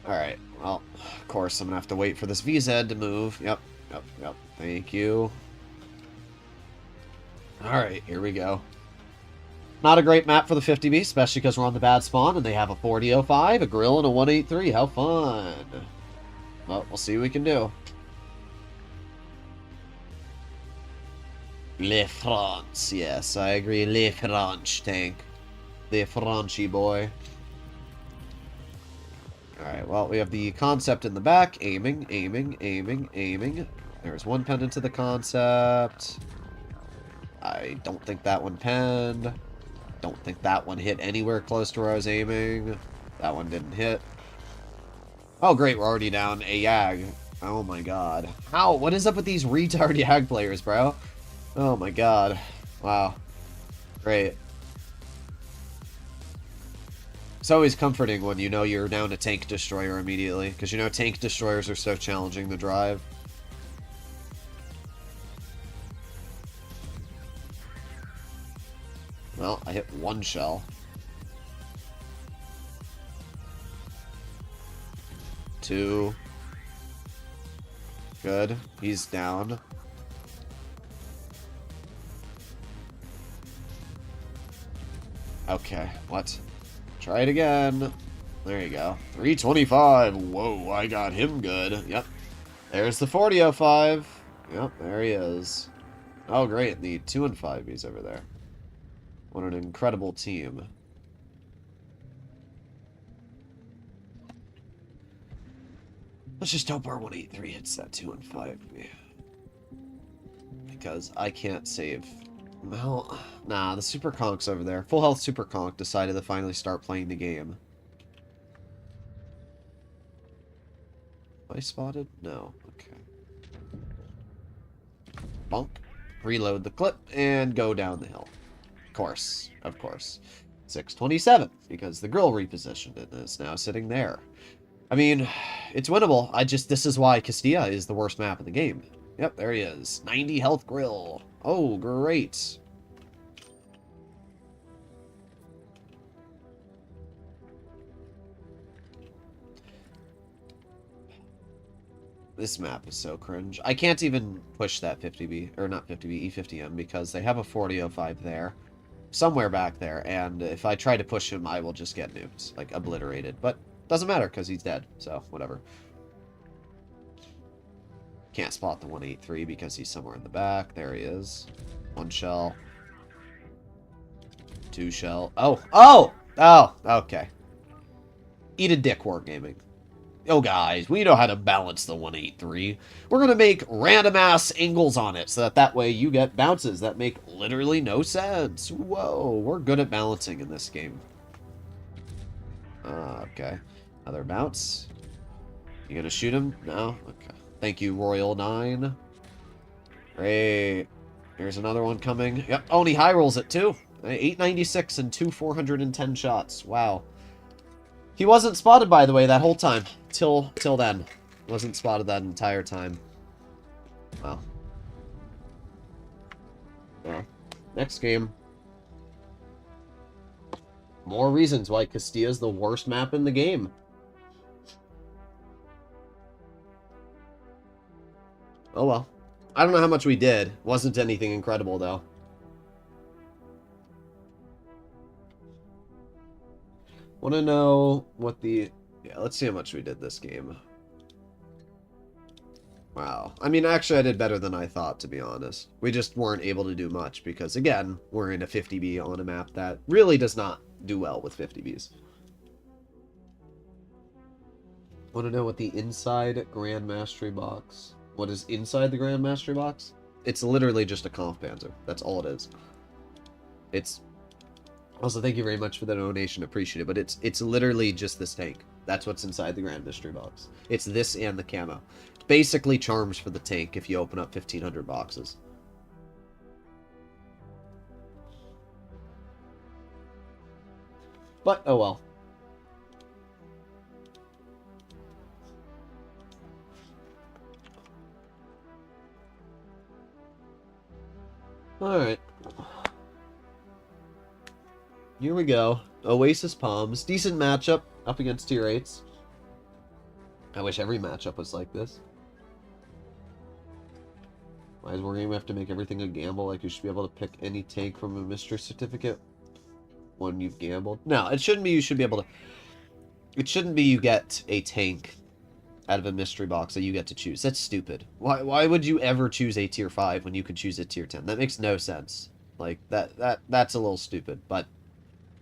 S1: Alright, well, of course, I'm gonna have to wait for this VZ to move. Yep. Thank you. Alright, here we go. Not a great map for the 50B, especially because we're on the bad spawn, and they have a 4005, a grill, and a 183. How fun. Well, we'll see what we can do. Le France, yes, I agree. Le French tank. The Frenchy boy. Alright, well, we have the concept in the back. Aiming, aiming, aiming, aiming. There's one pen into the concept. I don't think that one penned. Don't think that one hit anywhere close to where I was aiming. That one didn't hit. Oh, great, we're already down a Yag. Oh my god. How? What is up with these retard Yag players, bro? Oh my god. Wow. Great. It's always comforting when you know you're down a tank destroyer immediately, because you know tank destroyers are so challenging to drive. Well, I hit 1 shell. 2. Good. He's down. Okay, what? Try it again. There you go. 325. Whoa, I got him good. Yep. There's the 4005. Yep, there he is. Oh, great. The 2 and 5 he's over there. What an incredible team. Let's just hope our 183 hits that 2 and 5. Because I can't save. Well, nah, the Super Conk's over there. Full Health Super Conk decided to finally start playing the game. Am I spotted? No. Okay. Bonk. Reload the clip and go down the hill. Of course. Of course. 627, because the grill repositioned it and is now sitting there. I mean, it's winnable. This is why Castilla is the worst map in the game. Yep, there he is. 90 health grill. Oh, great. This map is so cringe. I can't even push that 50B, or not 50B, E50M, because they have a 4005 there. Somewhere back there, and if I try to push him, I will just get nuked. Like, obliterated. But doesn't matter, because he's dead, so whatever. Can't spot the 183 because he's somewhere in the back. There he is. 1 shell. 2 shell. Oh! Oh! Oh! Okay. Eat a dick, Wargaming. Oh, guys, we know how to balance the 183. We're going to make random-ass angles on it, so that way you get bounces that make literally no sense. Whoa, we're good at balancing in this game. Okay. Another bounce. You gonna shoot him? No? Okay. Thank you, Royal 9. Great. Here's another one coming. Yep. Oh, and he high rolls it, too. 896 and 2 410 shots. Wow. He wasn't spotted, by the way, that whole time. Till then. Wasn't spotted that entire time. Wow. Well, next game. More reasons why Castilla's the worst map in the game. Oh well. I don't know how much we did. Wasn't anything incredible, though. Want to know what the... Yeah, let's see how much we did this game. Wow. I mean, actually, I did better than I thought, to be honest. We just weren't able to do much because, again, we're in a 50B on a map that really does not do well with 50Bs. Want to know what the inside Grand Mastery box... What is inside the Grand Mastery box? It's literally just a Conf Panzer. That's all it is. It's... Also, thank you very much for the donation. Appreciate it. But it's literally just this tank. That's what's inside the Grand Mystery box. It's this and the camo. It's basically charms for the tank if you open up 1,500 boxes. But, oh well. Alright. Here we go. Oasis Palms. Decent matchup up against tier 8s. I wish every matchup was like this. Why is Wargame have to make everything a gamble? Like you should be able to pick any tank from a mystery certificate when you've gambled? No, it shouldn't be you should be able to... It shouldn't be you get a tank out of a mystery box that you get to choose. That's stupid. Why would you ever choose a tier 5 when you could choose a tier 10? That makes no sense. Like, that's a little stupid. But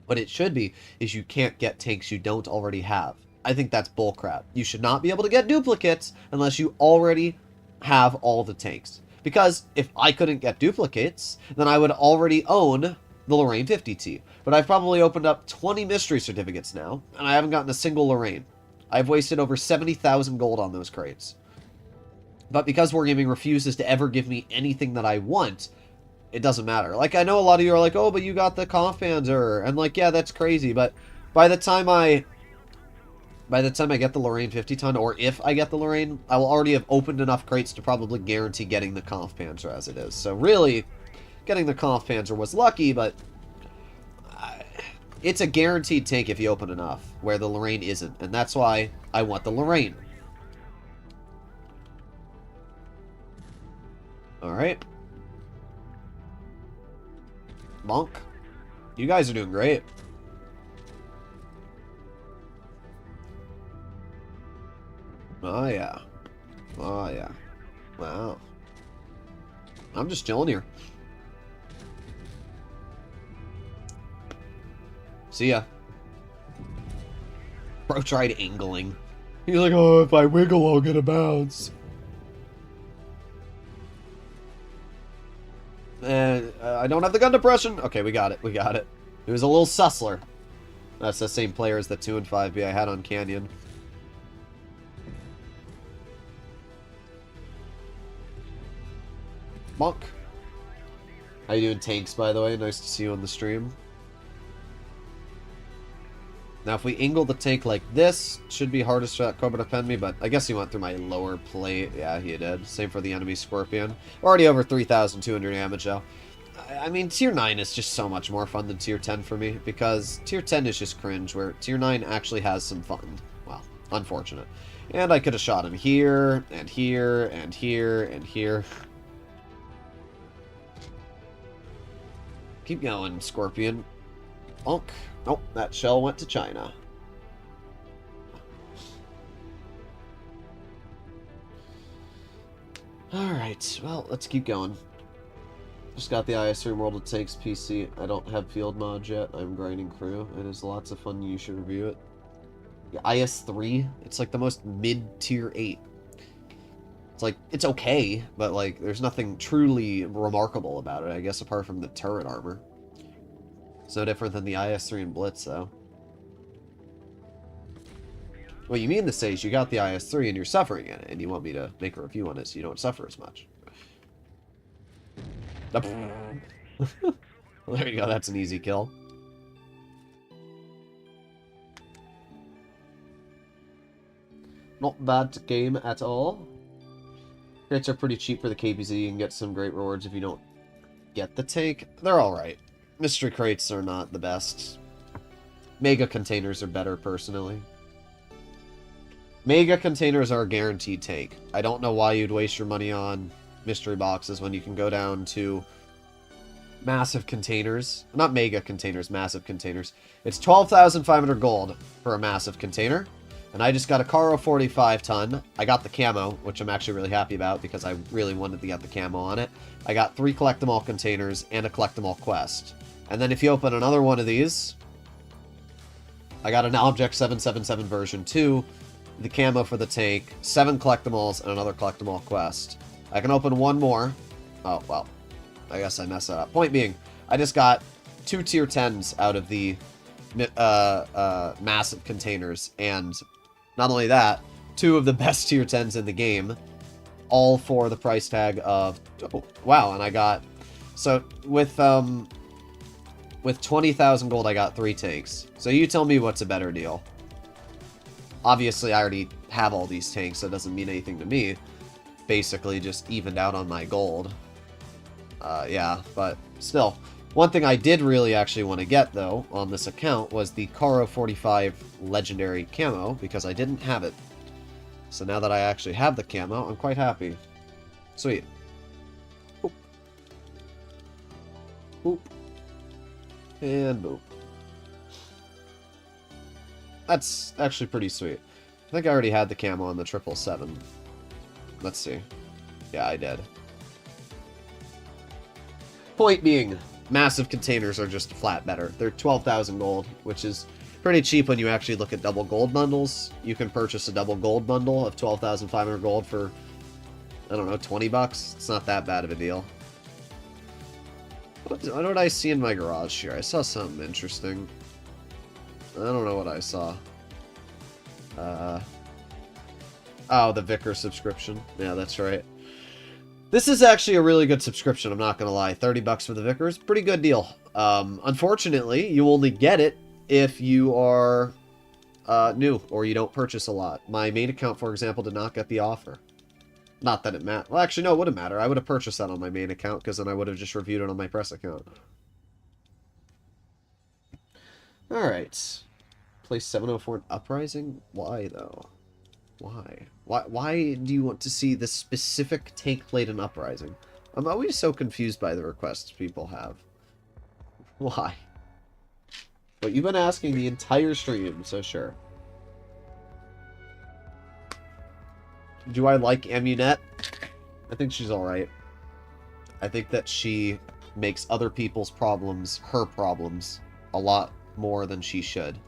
S1: what it should be is you can't get tanks you don't already have. I think that's bullcrap. You should not be able to get duplicates unless you already have all the tanks. Because if I couldn't get duplicates, then I would already own the Lorraine 50T. But I've probably opened up 20 mystery certificates now, and I haven't gotten a single Lorraine. I've wasted over 70,000 gold on those crates. But because Wargaming refuses to ever give me anything that I want, it doesn't matter. Like, I know a lot of you are like, oh, but you got the Conf Panzer. And like, yeah, that's crazy. But by the time I get the Lorraine 50 ton, or if I get the Lorraine, I will already have opened enough crates to probably guarantee getting the Conf Panzer as it is. So really, getting the Conf Panzer was lucky, but it's a guaranteed tank if you open enough, where the Lorraine isn't. And that's why I want the Lorraine. Alright. Monk. You guys are doing great. Oh, yeah. Oh, yeah. Wow. I'm just chilling here. See ya. Bro tried angling. He's like, oh, if I wiggle, I'll get a bounce. I don't have the gun depression. Okay, we got it. We got it. It was a little sussler. That's the same player as the 2 and 5B I had on Canyon. Monk. How you doing, Tanks, by the way? Nice to see you on the stream. Now, if we angle the tank like this, should be hardest for that Cobra to pen me, but I guess he went through my lower plate. Yeah, he did. Same for the enemy Scorpion. Already over 3,200 damage, though. I mean, Tier 9 is just so much more fun than Tier 10 for me, because Tier 10 is just cringe, where Tier 9 actually has some fun. Well, unfortunate. And I could have shot him here, and here, and here, and here. Keep going, Scorpion. Bonk. Nope, that shell went to China. Alright, well, let's keep going. Just got the IS3 World of Tanks PC. I don't have field mods yet. I'm grinding crew. It is lots of fun. You should review it. The IS3, it's like the most mid-tier 8. It's like, it's okay, but like, there's nothing truly remarkable about it, I guess, apart from the turret armor. It's no different than the IS3 and Blitz, though. What you mean to say is you got the IS3 and you're suffering in it, and you want me to make a review on it so you don't suffer as much. Well, there you go, that's an easy kill. Not bad game at all. Crates are pretty cheap for the KBZ. You can get some great rewards if you don't get the tank. They're alright. Mystery crates are not the best. Mega containers are better, personally. Mega containers are a guaranteed tank. I don't know why you'd waste your money on mystery boxes when you can go down to massive containers. Not mega containers, massive containers. It's 12,500 gold for a massive container. And I just got a Conqueror 45 ton. I got the camo, which I'm actually really happy about because I really wanted to get the camo on it. I got 3 collect them all containers and a collect them all quest. And then if you open another one of these, I got an Object 777 version 2, the camo for the tank, 7 collect them alls, and another collect them all quest. I can open one more. Oh, well, I guess I messed that up. Point being, I just got 2 tier 10s out of the massive containers, and not only that, 2 of the best tier 10s in the game, all for the price tag of, oh, wow, and I got, so with 20,000 gold, I got 3 tanks. So you tell me what's a better deal. Obviously, I already have all these tanks, so it doesn't mean anything to me. Basically, just evened out on my gold. Yeah, but still. One thing I did really actually want to get, though, on this account was the Conqueror 45 Legendary Camo, because I didn't have it. So now that I actually have the camo, I'm quite happy. Sweet. Boop. Boop. And boop. That's actually pretty sweet. I think I already had the camo on the 777. Let's see. Yeah, I did. Point being, massive containers are just flat better. They're 12,000 gold, which is pretty cheap when you actually look at double gold bundles. You can purchase a double gold bundle of 12,500 gold for, I don't know, 20 bucks. It's not that bad of a deal. What did I see in my garage here? I saw something interesting. I don't know what I saw. Oh, the Vickers subscription. Yeah, that's right. This is actually a really good subscription, I'm not going to lie. 30 bucks for the Vickers. Pretty good deal. Unfortunately, you only get it if you are new or you don't purchase a lot. My main account, for example, did not get the offer. Not that it mattered. Well, actually, no, it wouldn't matter. I would have purchased that on my main account because then I would have just reviewed it on my press account. Alright. Place 704 in Uprising? Why, though? Why? Why do you want to see the specific tank plate in Uprising? I'm always so confused by the requests people have. Why? But you've been asking the entire stream, so sure. Do I like Amunet? I think she's alright. I think that she makes other people's problems her problems a lot more than she should.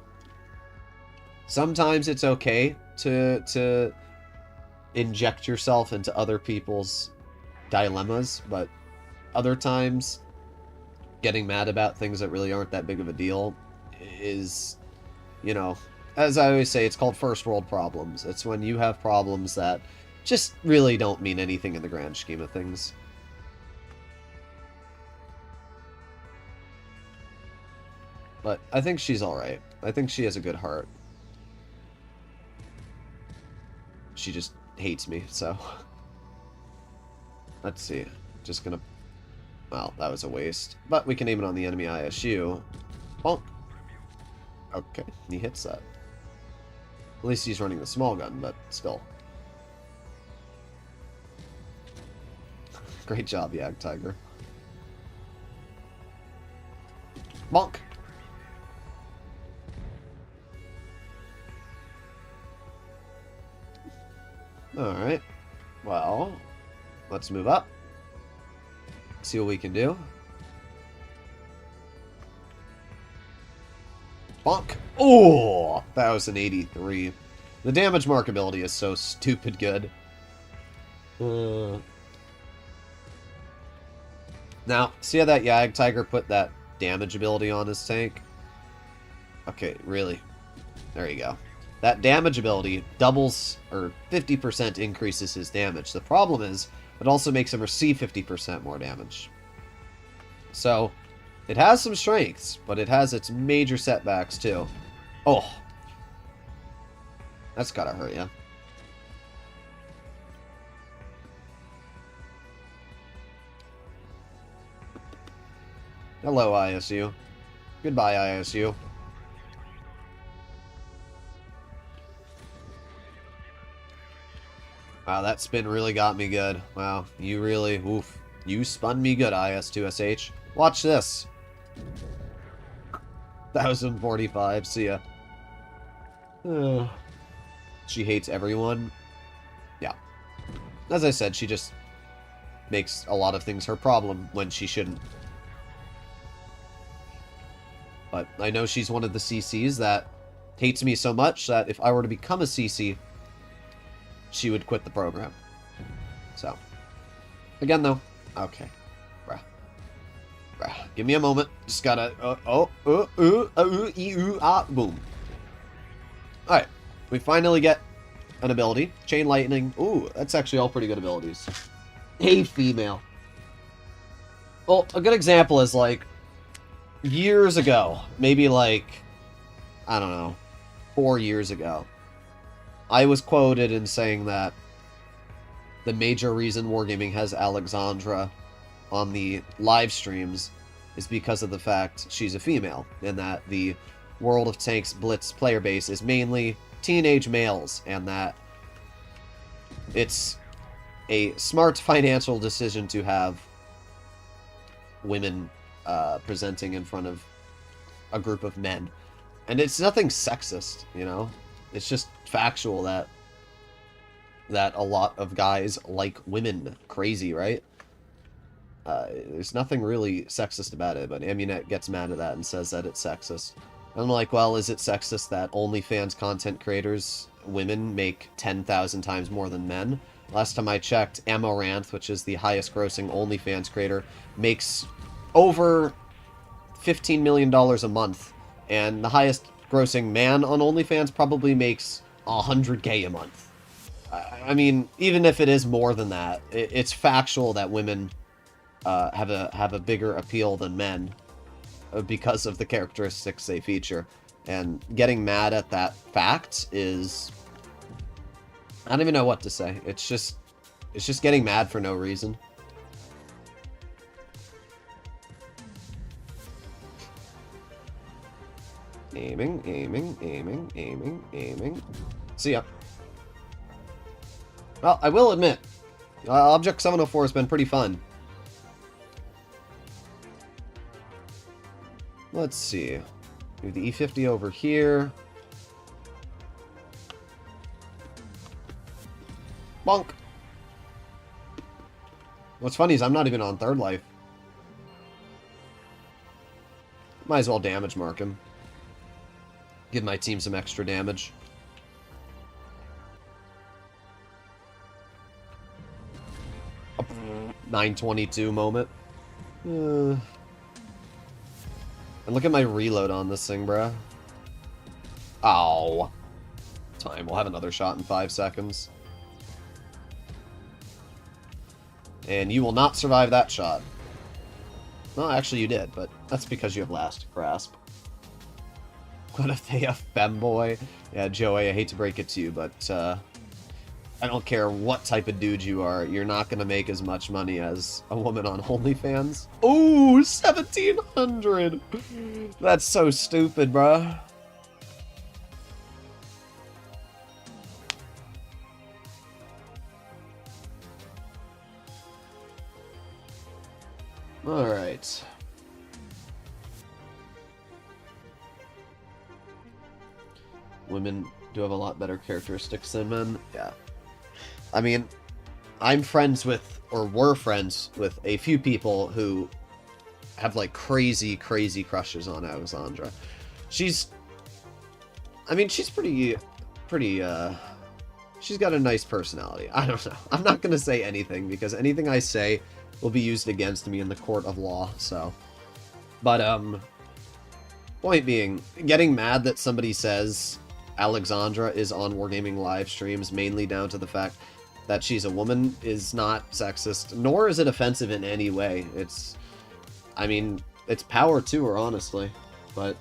S1: Sometimes it's okay to inject yourself into other people's dilemmas, but other times getting mad about things that really aren't that big of a deal is, you know, as I always say, it's called first world problems. It's when you have problems that just really don't mean anything in the grand scheme of things. But I think she's alright. I think she has a good heart. She just hates me, so... Let's see. Just gonna... Well, that was a waste. But we can aim it on the enemy ISU. Bonk. Okay, he hits that. At least he's running the small gun, but still. Great job, Yag Tiger. Bonk. Alright. Well, let's move up. See what we can do. Bonk. Oh, that was an 83. The damage mark ability is so stupid good. Now, see how that Yag Tiger put that damage ability on his tank? Okay, really. There you go. That damage ability doubles, or 50% increases his damage. The problem is, it also makes him receive 50% more damage. So, it has some strengths, but it has its major setbacks too. Oh. That's gotta hurt ya. Hello, ISU. Goodbye, ISU. Wow, that spin really got me good. Wow, you really, oof. You spun me good, IS2SH. Watch this. 1045, see ya. She hates everyone. Yeah. As I said, she just makes a lot of things her problem when she shouldn't. But I know she's one of the CCs that hates me so much that if I were to become a CC, she would quit the program. So, again though, okay. Bruh. Give me a moment. Just gotta, boom. Alright, we finally get an ability. Chain Lightning. Ooh, that's actually all pretty good abilities. Hey, female. Well, a good example is like, years ago, maybe like, I don't know, 4 years ago, I was quoted in saying that the major reason Wargaming has Alexandra on the live streams is because of the fact she's a female, and that the World of Tanks Blitz player base is mainly teenage males, and that it's a smart financial decision to have women presenting in front of a group of men. And it's nothing sexist, you know? It's just factual that a lot of guys like women. Crazy, right? There's nothing really sexist about it, but Amunet gets mad at that and says that it's sexist. I'm like, well, is it sexist that OnlyFans content creators, women, make 10,000 times more than men? Last time I checked, Amaranth, which is the highest grossing OnlyFans creator, makes over $15 million a month. And the highest grossing man on OnlyFans probably makes $100K a month. I mean, even if it is more than that, it's factual that women have a bigger appeal than men because of the characteristics they feature. And getting mad at that fact is... I don't even know what to say. It's just getting mad for no reason. Aiming, aiming, aiming, aiming, aiming. See ya. Well, I will admit, Object 704 has been pretty fun. Let's see. Do the E50 over here. Bonk. What's funny is I'm not even on third life. Might as well damage mark him. Give my team some extra damage. A 922 moment. And look at my reload on this thing, bruh. Ow. Time. We'll have another shot in 5 seconds. And you will not survive that shot. Well, actually you did, but that's because you have last grasp. What if they a femboy? Yeah, Joey, I hate to break it to you, but I don't care what type of dude you are, you're not going to make as much money as a woman on OnlyFans. Ooh, 1,700! That's so stupid, bruh. Alright. Women do have a lot better characteristics than men. Yeah. I mean, I'm friends with, or were friends with, a few people who have, like, crazy, crazy crushes on Alexandra. She's... I mean, she's pretty, she's got a nice personality. I don't know. I'm not gonna say anything, because anything I say will be used against me in the court of law, so... But, point being, getting mad that somebody says Alexandra is on Wargaming live streams mainly down to the fact that she's a woman is not sexist, nor is it offensive in any way. It's, I mean, it's power to her, honestly. But,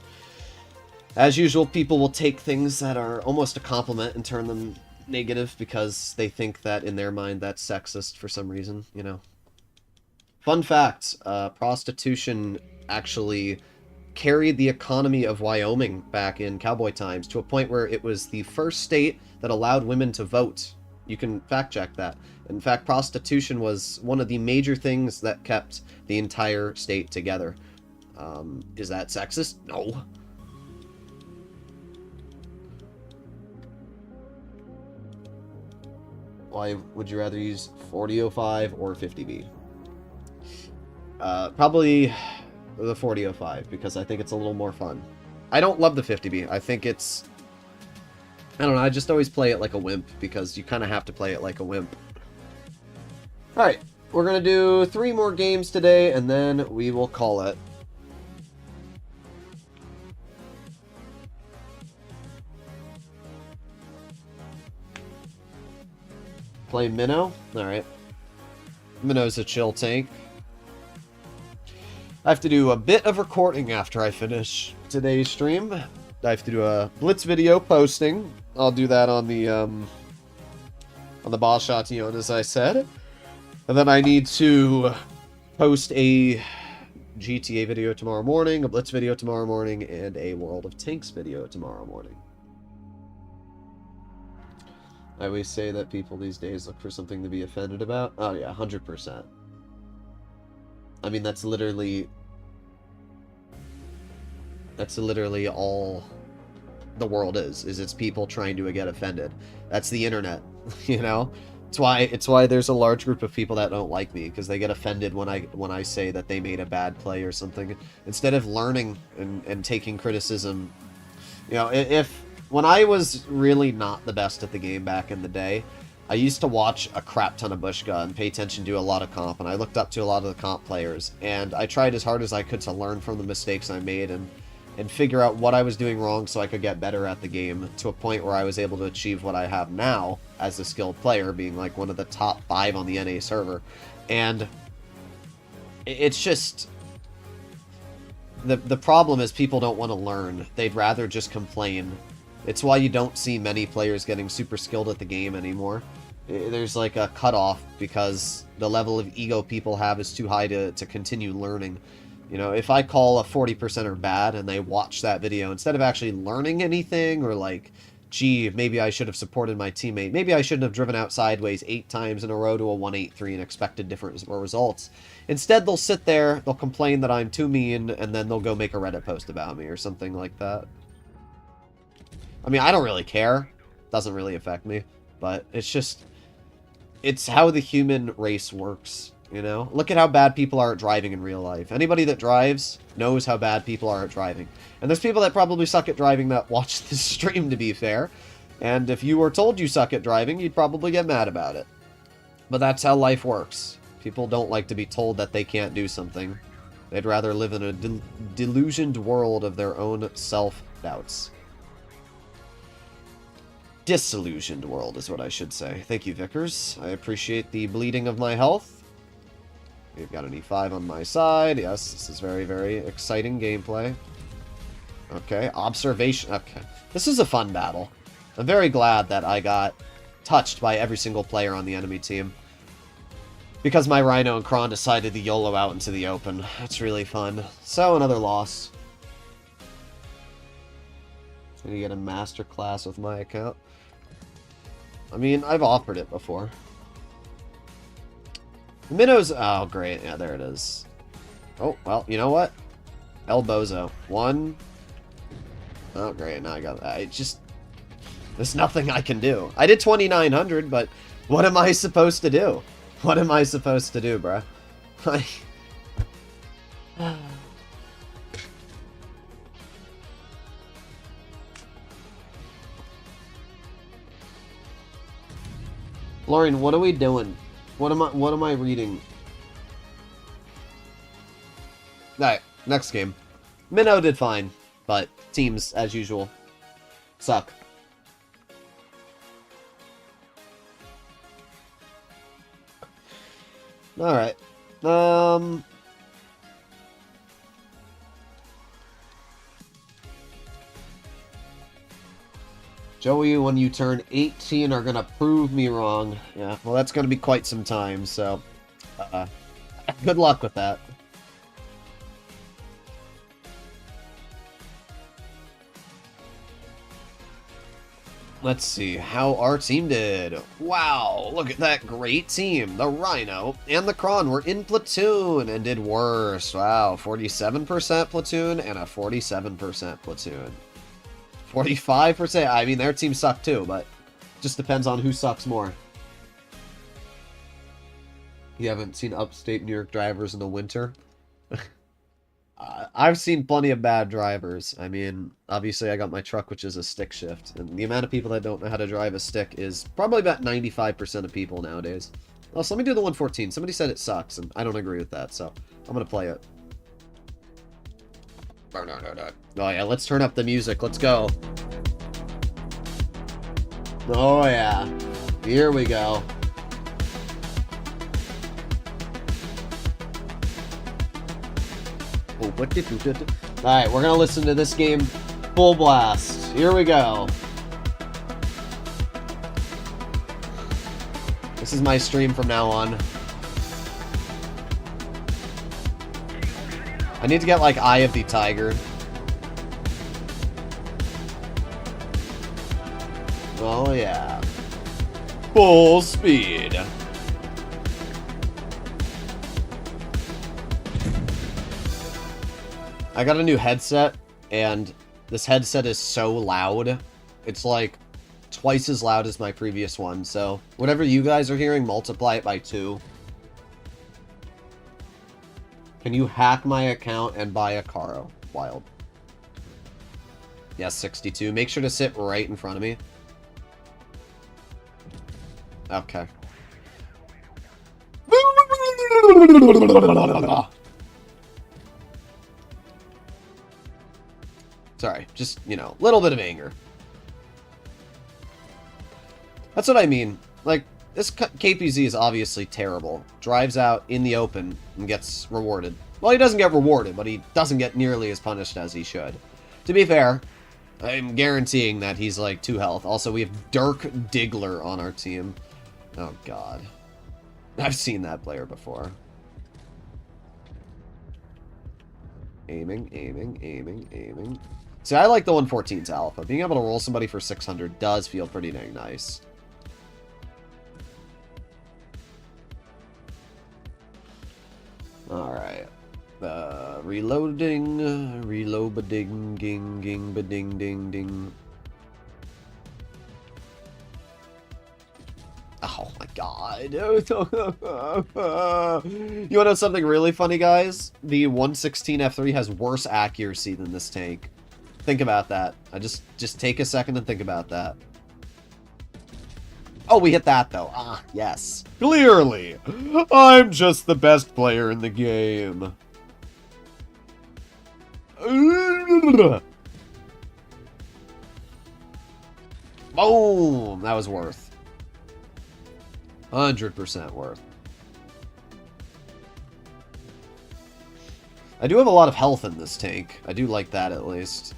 S1: as usual, people will take things that are almost a compliment and turn them negative because they think that, in their mind, that's sexist for some reason, you know. Fun fact, prostitution actually carried the economy of Wyoming back in cowboy times to a point where it was the first state that allowed women to vote. You can fact check that. In fact, prostitution was one of the major things that kept the entire state together. Is that sexist? No. Why would you rather use 4005 or 50B? Probably the 4005, because I think it's a little more fun. I don't love the 50B. I think it's... I don't know, I just always play it like a wimp, because you kind of have to play it like a wimp. Alright, we're going to do 3 more games today, and then we will call it. Play Minnow? Alright. Minnow's a chill tank. I have to do a bit of recording after I finish today's stream. I have to do a Blitz video posting. I'll do that on the Bashation, as I said. And then I need to post a GTA video tomorrow morning, a Blitz video tomorrow morning, and a World of Tanks video tomorrow morning. I always say that people these days look for something to be offended about. Oh yeah, 100%. I mean, that's literally all the world is it's people trying to get offended. That's the internet, you know? It's why there's a large group of people that don't like me, because they get offended when I say that they made a bad play or something. Instead of learning and taking criticism, you know, when I was really not the best at the game back in the day, I used to watch a crap ton of Bushka and pay attention to a lot of comp, and I looked up to a lot of the comp players, and I tried as hard as I could to learn from the mistakes I made and figure out what I was doing wrong so I could get better at the game, to a point where I was able to achieve what I have now as a skilled player, being like one of the top 5 on the NA server. And it's just... The problem is people don't want to learn. They'd rather just complain. It's why you don't see many players getting super skilled at the game anymore. There's like a cutoff because the level of ego people have is too high to continue learning. You know, if I call a 40%er bad and they watch that video, instead of actually learning anything or like, gee, maybe I should have supported my teammate, maybe I shouldn't have driven out sideways 8 times in a row to a 183 and expected different results. Instead, they'll sit there, they'll complain that I'm too mean, and then they'll go make a Reddit post about me or something like that. I mean, I don't really care. It doesn't really affect me. But it's just... It's how the human race works, you know? Look at how bad people are at driving in real life. Anybody that drives knows how bad people are at driving. And there's people that probably suck at driving that watch this stream, to be fair. And if you were told you suck at driving, you'd probably get mad about it. But that's how life works. People don't like to be told that they can't do something. They'd rather live in a delusioned world of their own self-doubts. Disillusioned world is what I should say. Thank you, Vickers. I appreciate the bleeding of my health. We've got an E5 on my side. Yes, this is very, very exciting gameplay. Okay, observation. Okay, this is a fun battle. I'm very glad that I got touched by every single player on the enemy team. Because my Rhino and Kron decided to YOLO out into the open. That's really fun. So, another loss. I'm gonna get a master class with my account. I mean, I've offered it before. The Minnows... Oh, great. Yeah, there it is. Oh, well, you know what? El Bozo. One. Oh, great. Now I got that. It just... There's nothing I can do. I did 2,900, but what am I supposed to do? What am I supposed to do, bruh? Lauren, what are we doing? What am I reading? Alright, next game. Minnow did fine, but teams, as usual, suck. Alright. Joey, when you turn 18, are gonna prove me wrong. Yeah, well, that's gonna be quite some time, so... good luck with that. Let's see how our team did. Wow, look at that great team. The Rhino and the Kron were in platoon and did worse. Wow, 47% platoon and a 47% platoon. 45%, I mean, their team sucked too, but just depends on who sucks more. You haven't seen upstate New York drivers in the winter? I've seen plenty of bad drivers. I mean, obviously I got my truck, which is a stick shift. And the amount of people that don't know how to drive a stick is probably about 95% of people nowadays. Oh, so let me do the 114. Somebody said it sucks, and I don't agree with that, so I'm going to play it. Oh yeah, let's turn up the music. Let's go. Oh yeah. Here we go. Alright, we're gonna listen to this game full blast. Here we go. This is my stream from now on. I need to get, like, Eye of the Tiger. Oh, yeah. Full speed. I got a new headset, and this headset is so loud. It's, like, twice as loud as my previous one, so whatever you guys are hearing, multiply it by 2. Can you hack my account and buy a Caro? Wild. Yes, 62. Make sure to sit right in front of me. Okay. Sorry, just, you know, a little bit of anger. That's what I mean. Like, this KPZ is obviously terrible. Drives out in the open and gets rewarded. Well, he doesn't get rewarded, but he doesn't get nearly as punished as he should. To be fair, I'm guaranteeing that he's like 2 health. Also, we have Dirk Diggler on our team. Oh, God. I've seen that player before. Aiming, aiming, aiming, aiming. See, I like the 114's alpha. Being able to roll somebody for 600 does feel pretty dang nice. Alright. Reloading. Reload-ba-ding, ging, ging, ba-ding, ding, ding. Oh my God. You want to know something really funny, guys? The 116 F3 has worse accuracy than this tank. Think about that. Just take a second and think about that. Oh, we hit that, though. Ah, yes. Clearly, I'm just the best player in the game. Boom! That was worth. 100% worth. I do have a lot of health in this tank. I do like that, at least.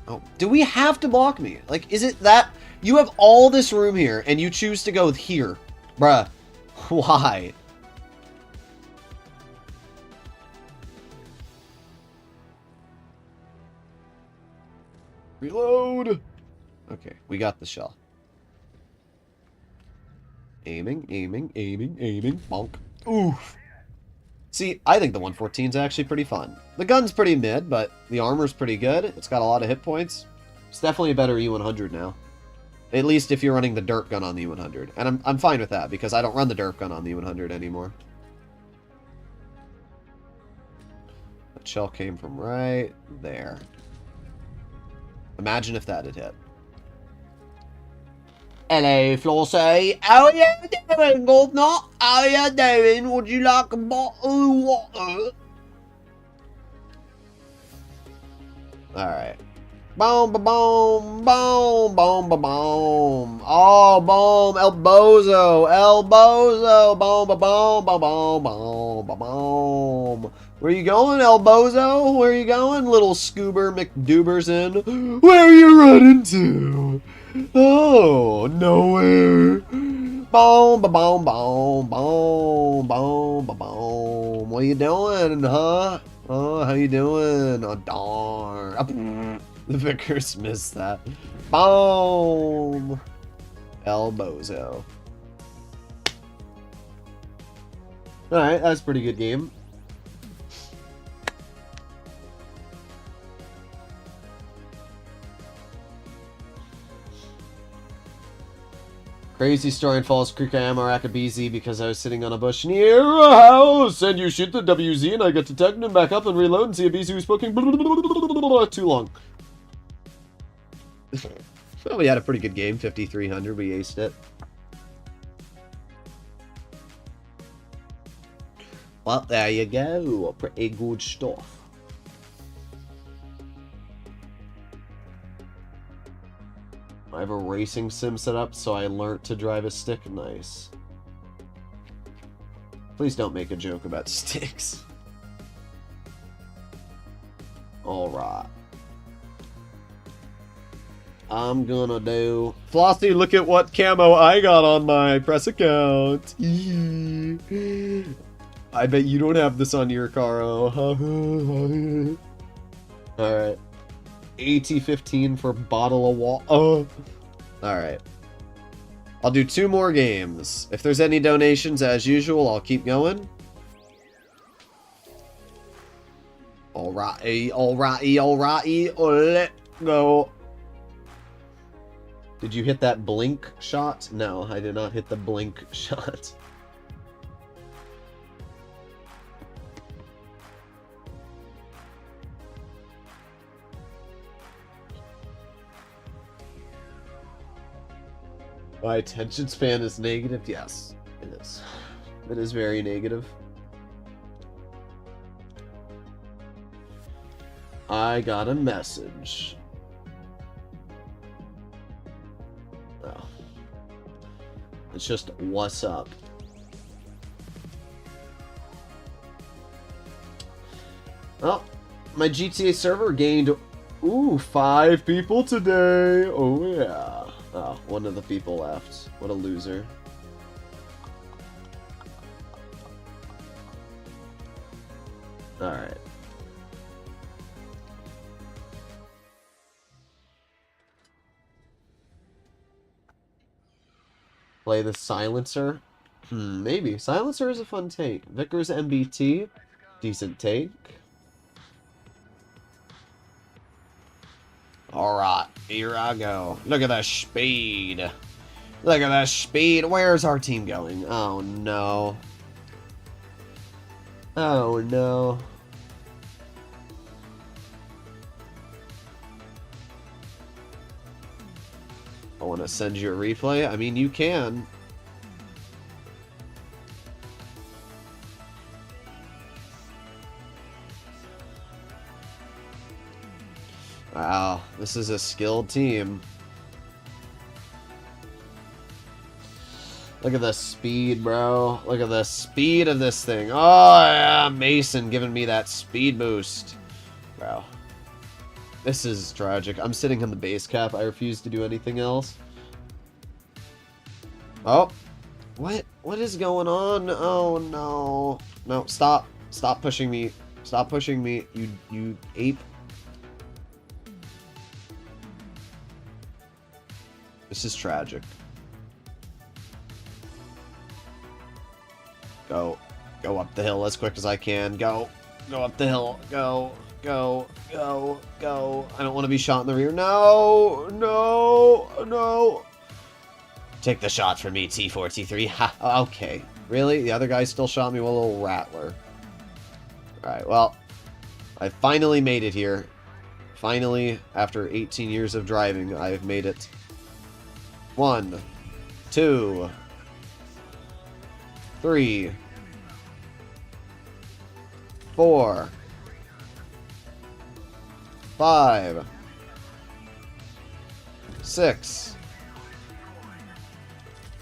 S1: Oh, do we have to block me? Like, is it that... You have all this room here, and you choose to go here. Bruh. Why? Reload! Okay, we got the shell. Aiming, aiming, aiming, aiming. Bonk. Oof. See, I think the 114 is actually pretty fun. The gun's pretty mid, but the armor's pretty good. It's got a lot of hit points. It's definitely a better E100 now. At least if you're running the derp gun on the E100. And I'm fine with that, because I don't run the derp gun on the E100 anymore. That shell came from right there. Imagine if that had hit. Hello, Flossie. How are you doing, governor? How are you doing? Would you like a bottle of water? Alright. Boom, ba boom, boom, boom, ba boom. Oh, boom, El Bozo, El Bozo, boom, ba boom, ba boom, boom, ba boom. Where you going, El Bozo? Where you going, little Scoober McDuberson? Where are you running to? Oh, nowhere. Boom, ba boom, boom, boom, boom, ba boom. What you doing, huh? Oh, how you doing? Oh, darn. The Vickers missed that. Boom! El Bozo. Alright, that's a pretty good game. Crazy story in Falls Creek. I am Arakabizi because I was sitting on a bush near a house, and you shoot the WZ, and I get detected and back up and reload and see a BZ who's poking. Too long. Well, we had a pretty good game, 5,300. We aced it. Well, there you go. Pretty good stuff. I have a racing sim set up, so I learnt to drive a stick. Nice. Please don't make a joke about sticks. Alright. I'm gonna do... Flossie, look at what camo I got on my press account. I bet you don't have this on your Caro. Alright. AT-15 for bottle of water. Oh. Alright. I'll do 2 more games. If there's any donations, as usual, I'll keep going. Alrighty, alrighty, alrighty. Let's go. Did you hit that blink shot? No, I did not hit the blink shot. My attention span is negative? Yes, it is. It is very negative. I got a message. Oh. It's just, what's up? Oh, my GTA server gained, 5 people today. Oh, yeah. Oh, one of the people left. What a loser. Alright. Play the Silencer? Maybe. Silencer is a fun take. Vickers MBT. Decent take. Alright, here I go. Look at that speed. Look at that speed. Where's our team going? Oh, no. Oh, no. I want to send you a replay. I mean, you can. Wow, this is a skilled team. Look at the speed, bro. Look at the speed of this thing. Oh, yeah, Mason giving me that speed boost. Bro. This is tragic. I'm sitting on the base cap. I refuse to do anything else. Oh. What? What is going on? Oh, no. No, stop. Stop pushing me. Stop pushing me. You ape. This is tragic. Go. Go up the hill as quick as I can. Go. Go up the hill. Go. Go. Go. Go. I don't want to be shot in the rear. No. No. No. Take the shot for me, T4, T3. Ha. Okay. Really? The other guy still shot me with a little rattler. Alright, well. I finally made it here. Finally, after 18 years of driving, I've made it. 1, 2, 3, 4, 5, 6.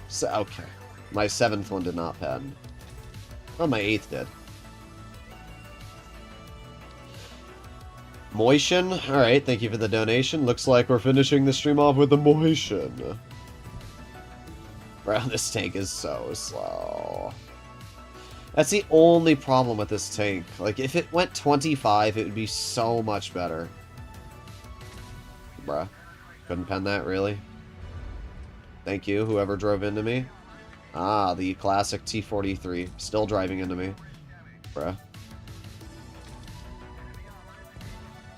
S1: So, okay. My 7th one did not pen. Oh, my 8th did. Motion. Alright, thank you for the donation. Looks like we're finishing the stream off with a motion. Bro, this tank is so slow. That's the only problem with this tank. Like, if it went 25, it would be so much better. Bruh. Couldn't pen that, really? Thank you, whoever drove into me. Ah, the classic T43. Still driving into me. Bruh.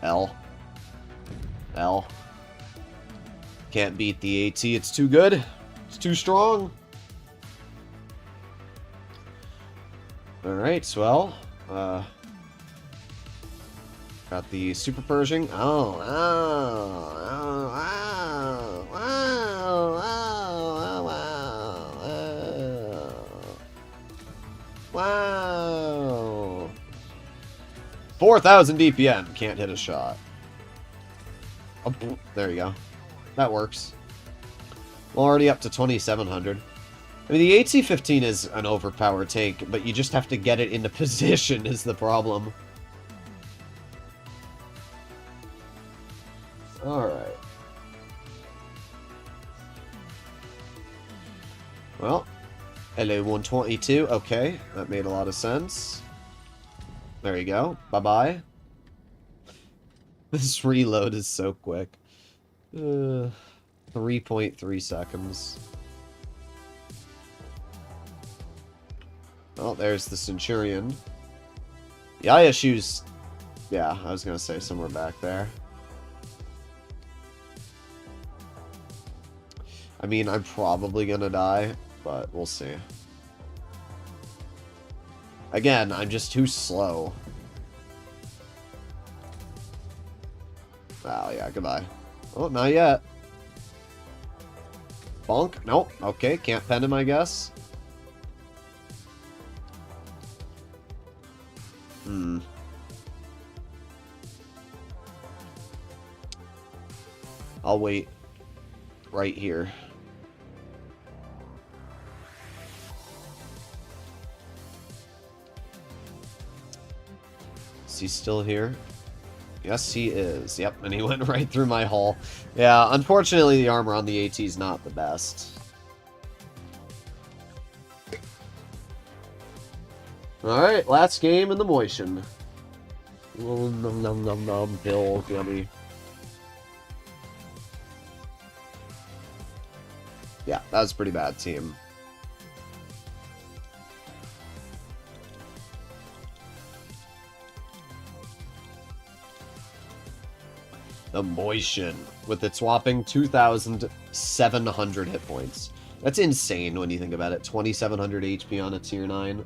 S1: L. L. Can't beat the AT, it's too good. It's too strong. Alright, well, got the Super Pershing. Oh, oh, oh, wow, wow, wow, wow, wow, wow. 4,000 DPM, can't hit a shot. Oh, there you go. That works. Already up to 2,700. I mean, the AT-15 is an overpowered tank, but you just have to get it into position is the problem. Alright. Well, LA-122, okay, that made a lot of sense. There you go, bye-bye. This reload is so quick. 3.3 seconds. Oh, there's the Centurion. The ISU's... Yeah, I was gonna say somewhere back there. I mean, I'm probably gonna die, but we'll see. Again, I'm just too slow. Oh, yeah, goodbye. Oh, not yet. Bonk? Nope. Okay, can't pen him, I guess. I'll wait right here. Is he still here? Yes, he is. Yep, and he went right through my hull. Yeah, unfortunately, the armor on the AT is not the best. Alright, last game in the motion. Oh, nom nom nom nom, pill, yummy. Yeah, that was a pretty bad team. The Motion, with its whopping 2,700 hit points. That's insane when you think about it. 2,700 HP on a tier 9.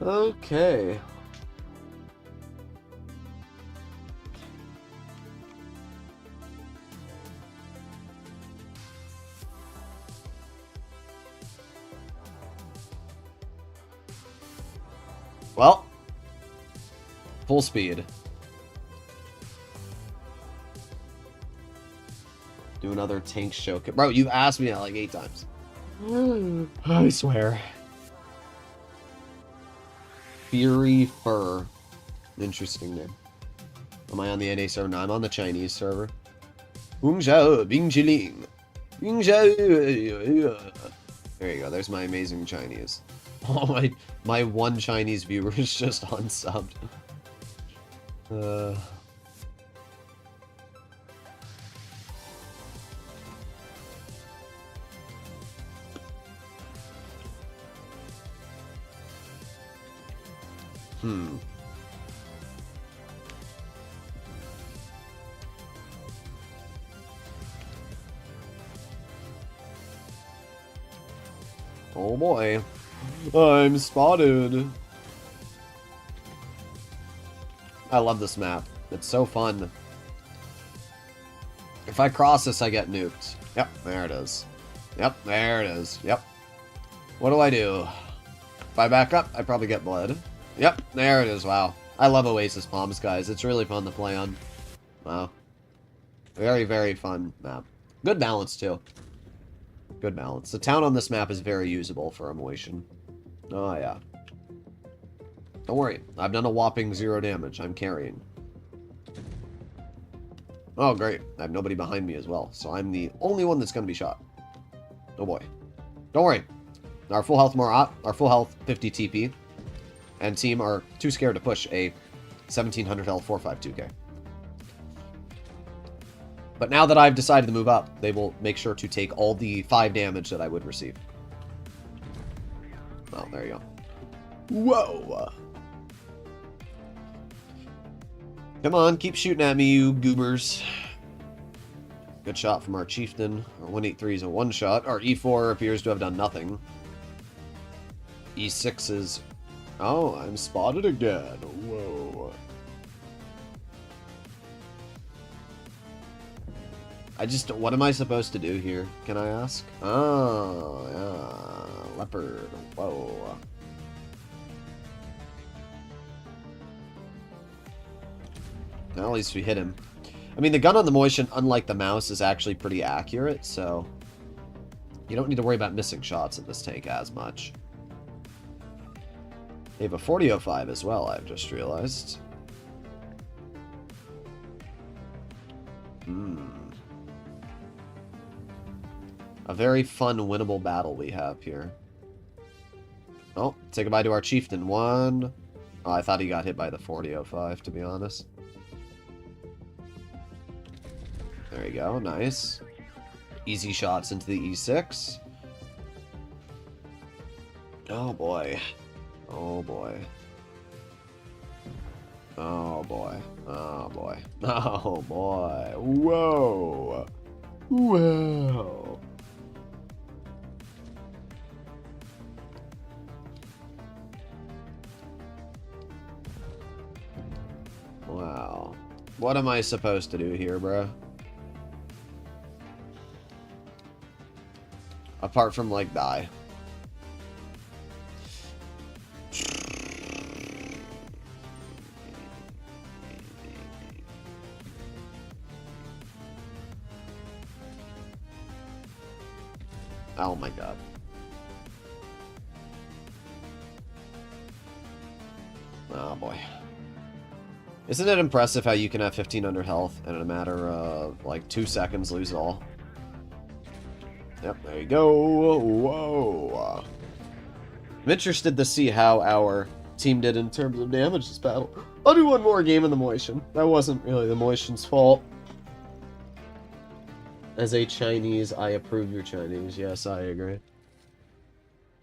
S1: Okay. Well, full speed. Do another tank show. Bro, you've asked me that like 8 times. I swear. Fury Fur. Interesting name. Am I on the NA server? No, I'm on the Chinese server. There you go. There's my amazing Chinese. Oh, my one Chinese viewer is just unsubbed. Oh boy. I'm spotted. I love this map. It's so fun. If I cross this, I get nuked. Yep, there it is. Yep, there it is. Yep. What do I do? If I back up, I probably get blood. Yep, there it is. Wow. I love Oasis Palms, guys. It's really fun to play on. Wow. Very, very fun map. Good balance, too. Good balance. The town on this map is very usable for Emotion. Oh, yeah. Don't worry. I've done a whopping 0 damage. I'm carrying. Oh, great. I have nobody behind me as well, so I'm the only one that's going to be shot. Oh, boy. Don't worry. Our full health Marat, our full health 50 TP, and team are too scared to push a 1700 health 452k. But now that I've decided to move up, they will make sure to take all the 5 damage that I would receive. Oh, there you go. Whoa! Come on, keep shooting at me, you goobers. Good shot from our chieftain. Our 183 is a one-shot. Our E4 appears to have done nothing. E6 is... Oh, I'm spotted again. Whoa. What am I supposed to do here? Can I ask? Oh, yeah. Leopard. Whoa. Well, at least we hit him. I mean, the gun on the Motion, unlike the mouse, is actually pretty accurate, so... You don't need to worry about missing shots in this tank as much. They have a 4005 as well, I've just realized. A very fun, winnable battle we have here. Oh, say goodbye to our chieftain. One. Oh, I thought he got hit by the 4005, to be honest. There you go, nice. Easy shots into the E6. Oh boy. Oh boy. Oh boy. Oh boy. Oh boy. Whoa. Whoa. Wow. What am I supposed to do here, bro? Apart from, like, die. Oh my god. Oh boy. Isn't it impressive how you can have 1500 health and in a matter of, like, 2 seconds lose it all? Yep, there you go. Whoa. I'm interested to see how our team did in terms of damage this battle. I'll do one more game in the Motion. That wasn't really the Motion's fault. As a Chinese, I approve your Chinese. Yes, I agree.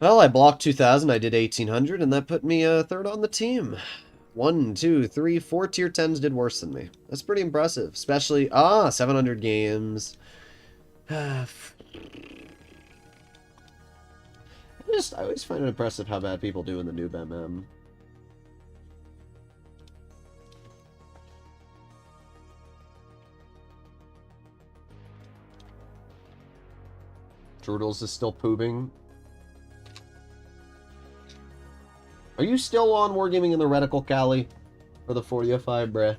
S1: Well, I blocked 2000, I did 1800, and that put me third on the team. 1, 2, 3, 4 tier 10s did worse than me. That's pretty impressive. Especially, 700 games. I always find it impressive how bad people do in the noob MM. Droodles is still pooping. Are you still on Wargaming in the Reticle, Callie? For the 4005, bruh?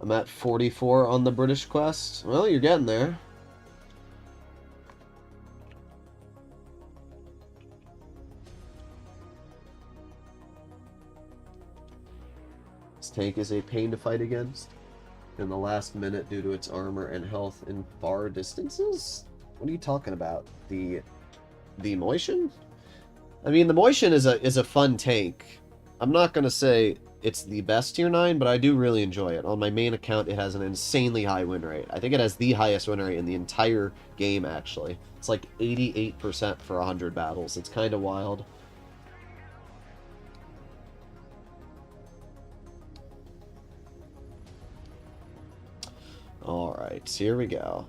S1: I'm at 44 on the British quest. Well, you're getting there. This tank is a pain to fight against in the last minute due to its armor and health in far distances? What are you talking about? The Moishin? I mean, the Moishin is a fun tank. I'm not going to say it's the best tier 9, but I do really enjoy it. On my main account, it has an insanely high win rate. I think it has the highest win rate in the entire game, actually. It's like 88% for 100 battles. It's kind of wild. Alright, here we go.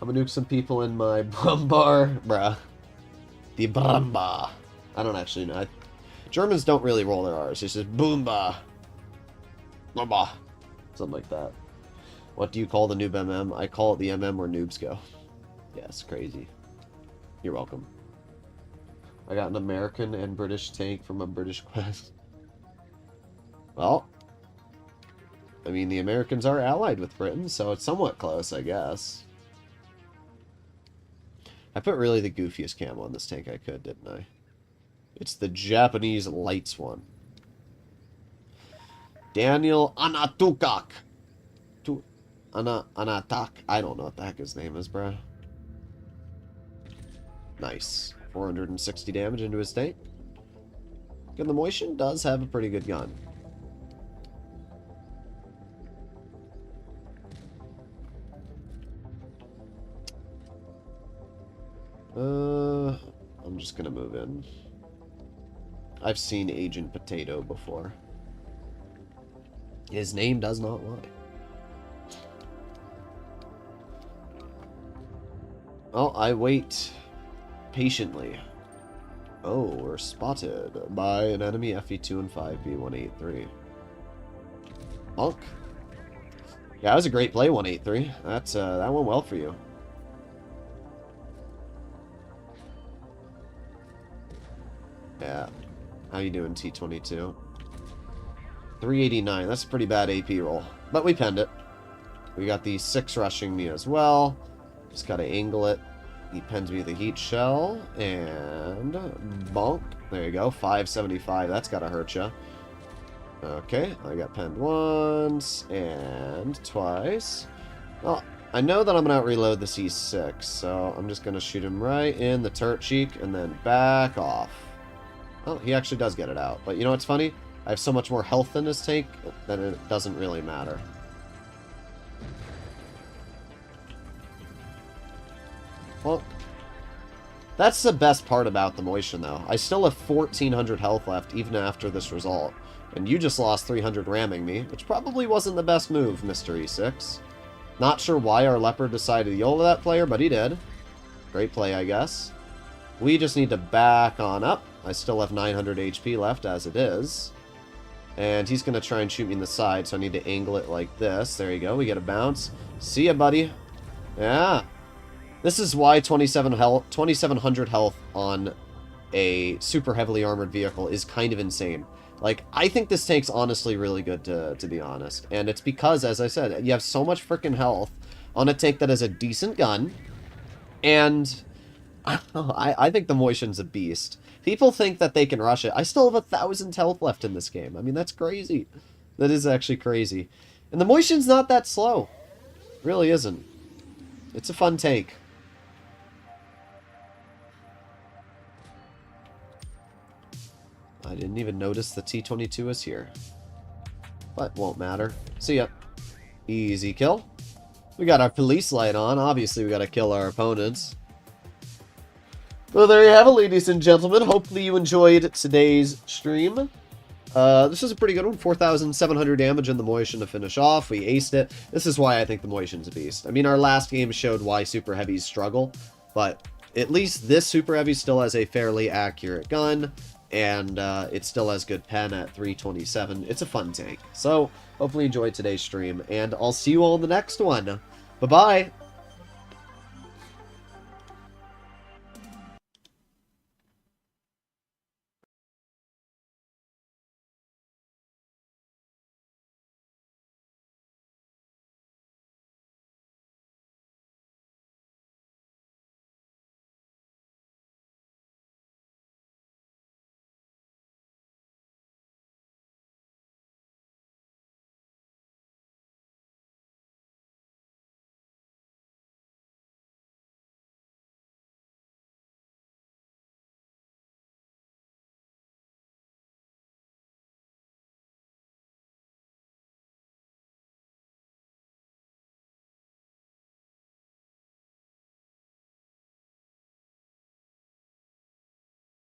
S1: I'm gonna nuke some people in my Brumbar. Bruh. The Brumba. I don't actually know. Germans don't really roll their R's. It's just Boomba. Brumba. Something like that. What do you call the noob MM? I call it the MM where noobs go. Yes, crazy. You're welcome. I got an American and British tank from a British quest. Well, I mean, the Americans are allied with Britain, so it's somewhat close, I guess. I put really the goofiest camo on this tank I could, didn't I? It's the Japanese lights one. Daniel Anatukak. Anatak. I don't know what the heck his name is, bruh. Nice. 460 damage into his tank. And the Moishin does have a pretty good gun. I'm just gonna move in. I've seen Agent Potato before. His name does not lie. Well, I wait patiently. Oh, we're spotted by an enemy FE2 and 5B183. Monk. Yeah, that was a great play, 183. That went well for you. Yeah. How you doing, T22? 389. That's a pretty bad AP roll. But we penned it. We got the 6 rushing me as well. Just gotta angle it. He pens me the heat shell. And bonk. There you go. 575. That's gotta hurt ya. Okay. I got penned once. And twice. Well, I know that I'm gonna out-reload the C6. So I'm just gonna shoot him right in the turret cheek. And then back off. Oh, he actually does get it out. But you know what's funny? I have so much more health in this tank that it doesn't really matter. Well, that's the best part about the Moishin, though. I still have 1,400 health left, even after this result. And you just lost 300 ramming me, which probably wasn't the best move, Mr. E6. Not sure why our Leopard decided to YOLO that player, but he did. Great play, I guess. We just need to back on up. I still have 900 HP left as it is. And he's going to try and shoot me in the side, so I need to angle it like this. There you go. We get a bounce. See ya, buddy. Yeah. This is why 2,700 health on a super heavily armored vehicle is kind of insane. Like, I think this tank's honestly really good, to be honest. And it's because, as I said, you have so much freaking health on a tank that has a decent gun. And I think the Moishin's a beast. People think that they can rush it. I still have 1,000 health left in this game. I mean, that's crazy. That is actually crazy. And the Moishin's not that slow. It really isn't. It's a fun tank. I didn't even notice the T-22 is here. But won't matter. See ya. Easy kill. We got our police light on. Obviously, we gotta kill our opponents. Well, there you have it, ladies and gentlemen. Hopefully you enjoyed today's stream. This is a pretty good one. 4,700 damage in the Moishin to finish off. We aced it. This is why I think the Moishin's a beast. I mean, our last game showed why Super Heavies struggle, but at least this Super Heavy still has a fairly accurate gun, and it still has good pen at 327. It's a fun tank. So, hopefully you enjoyed today's stream, and I'll see you all in the next one. Bye-bye!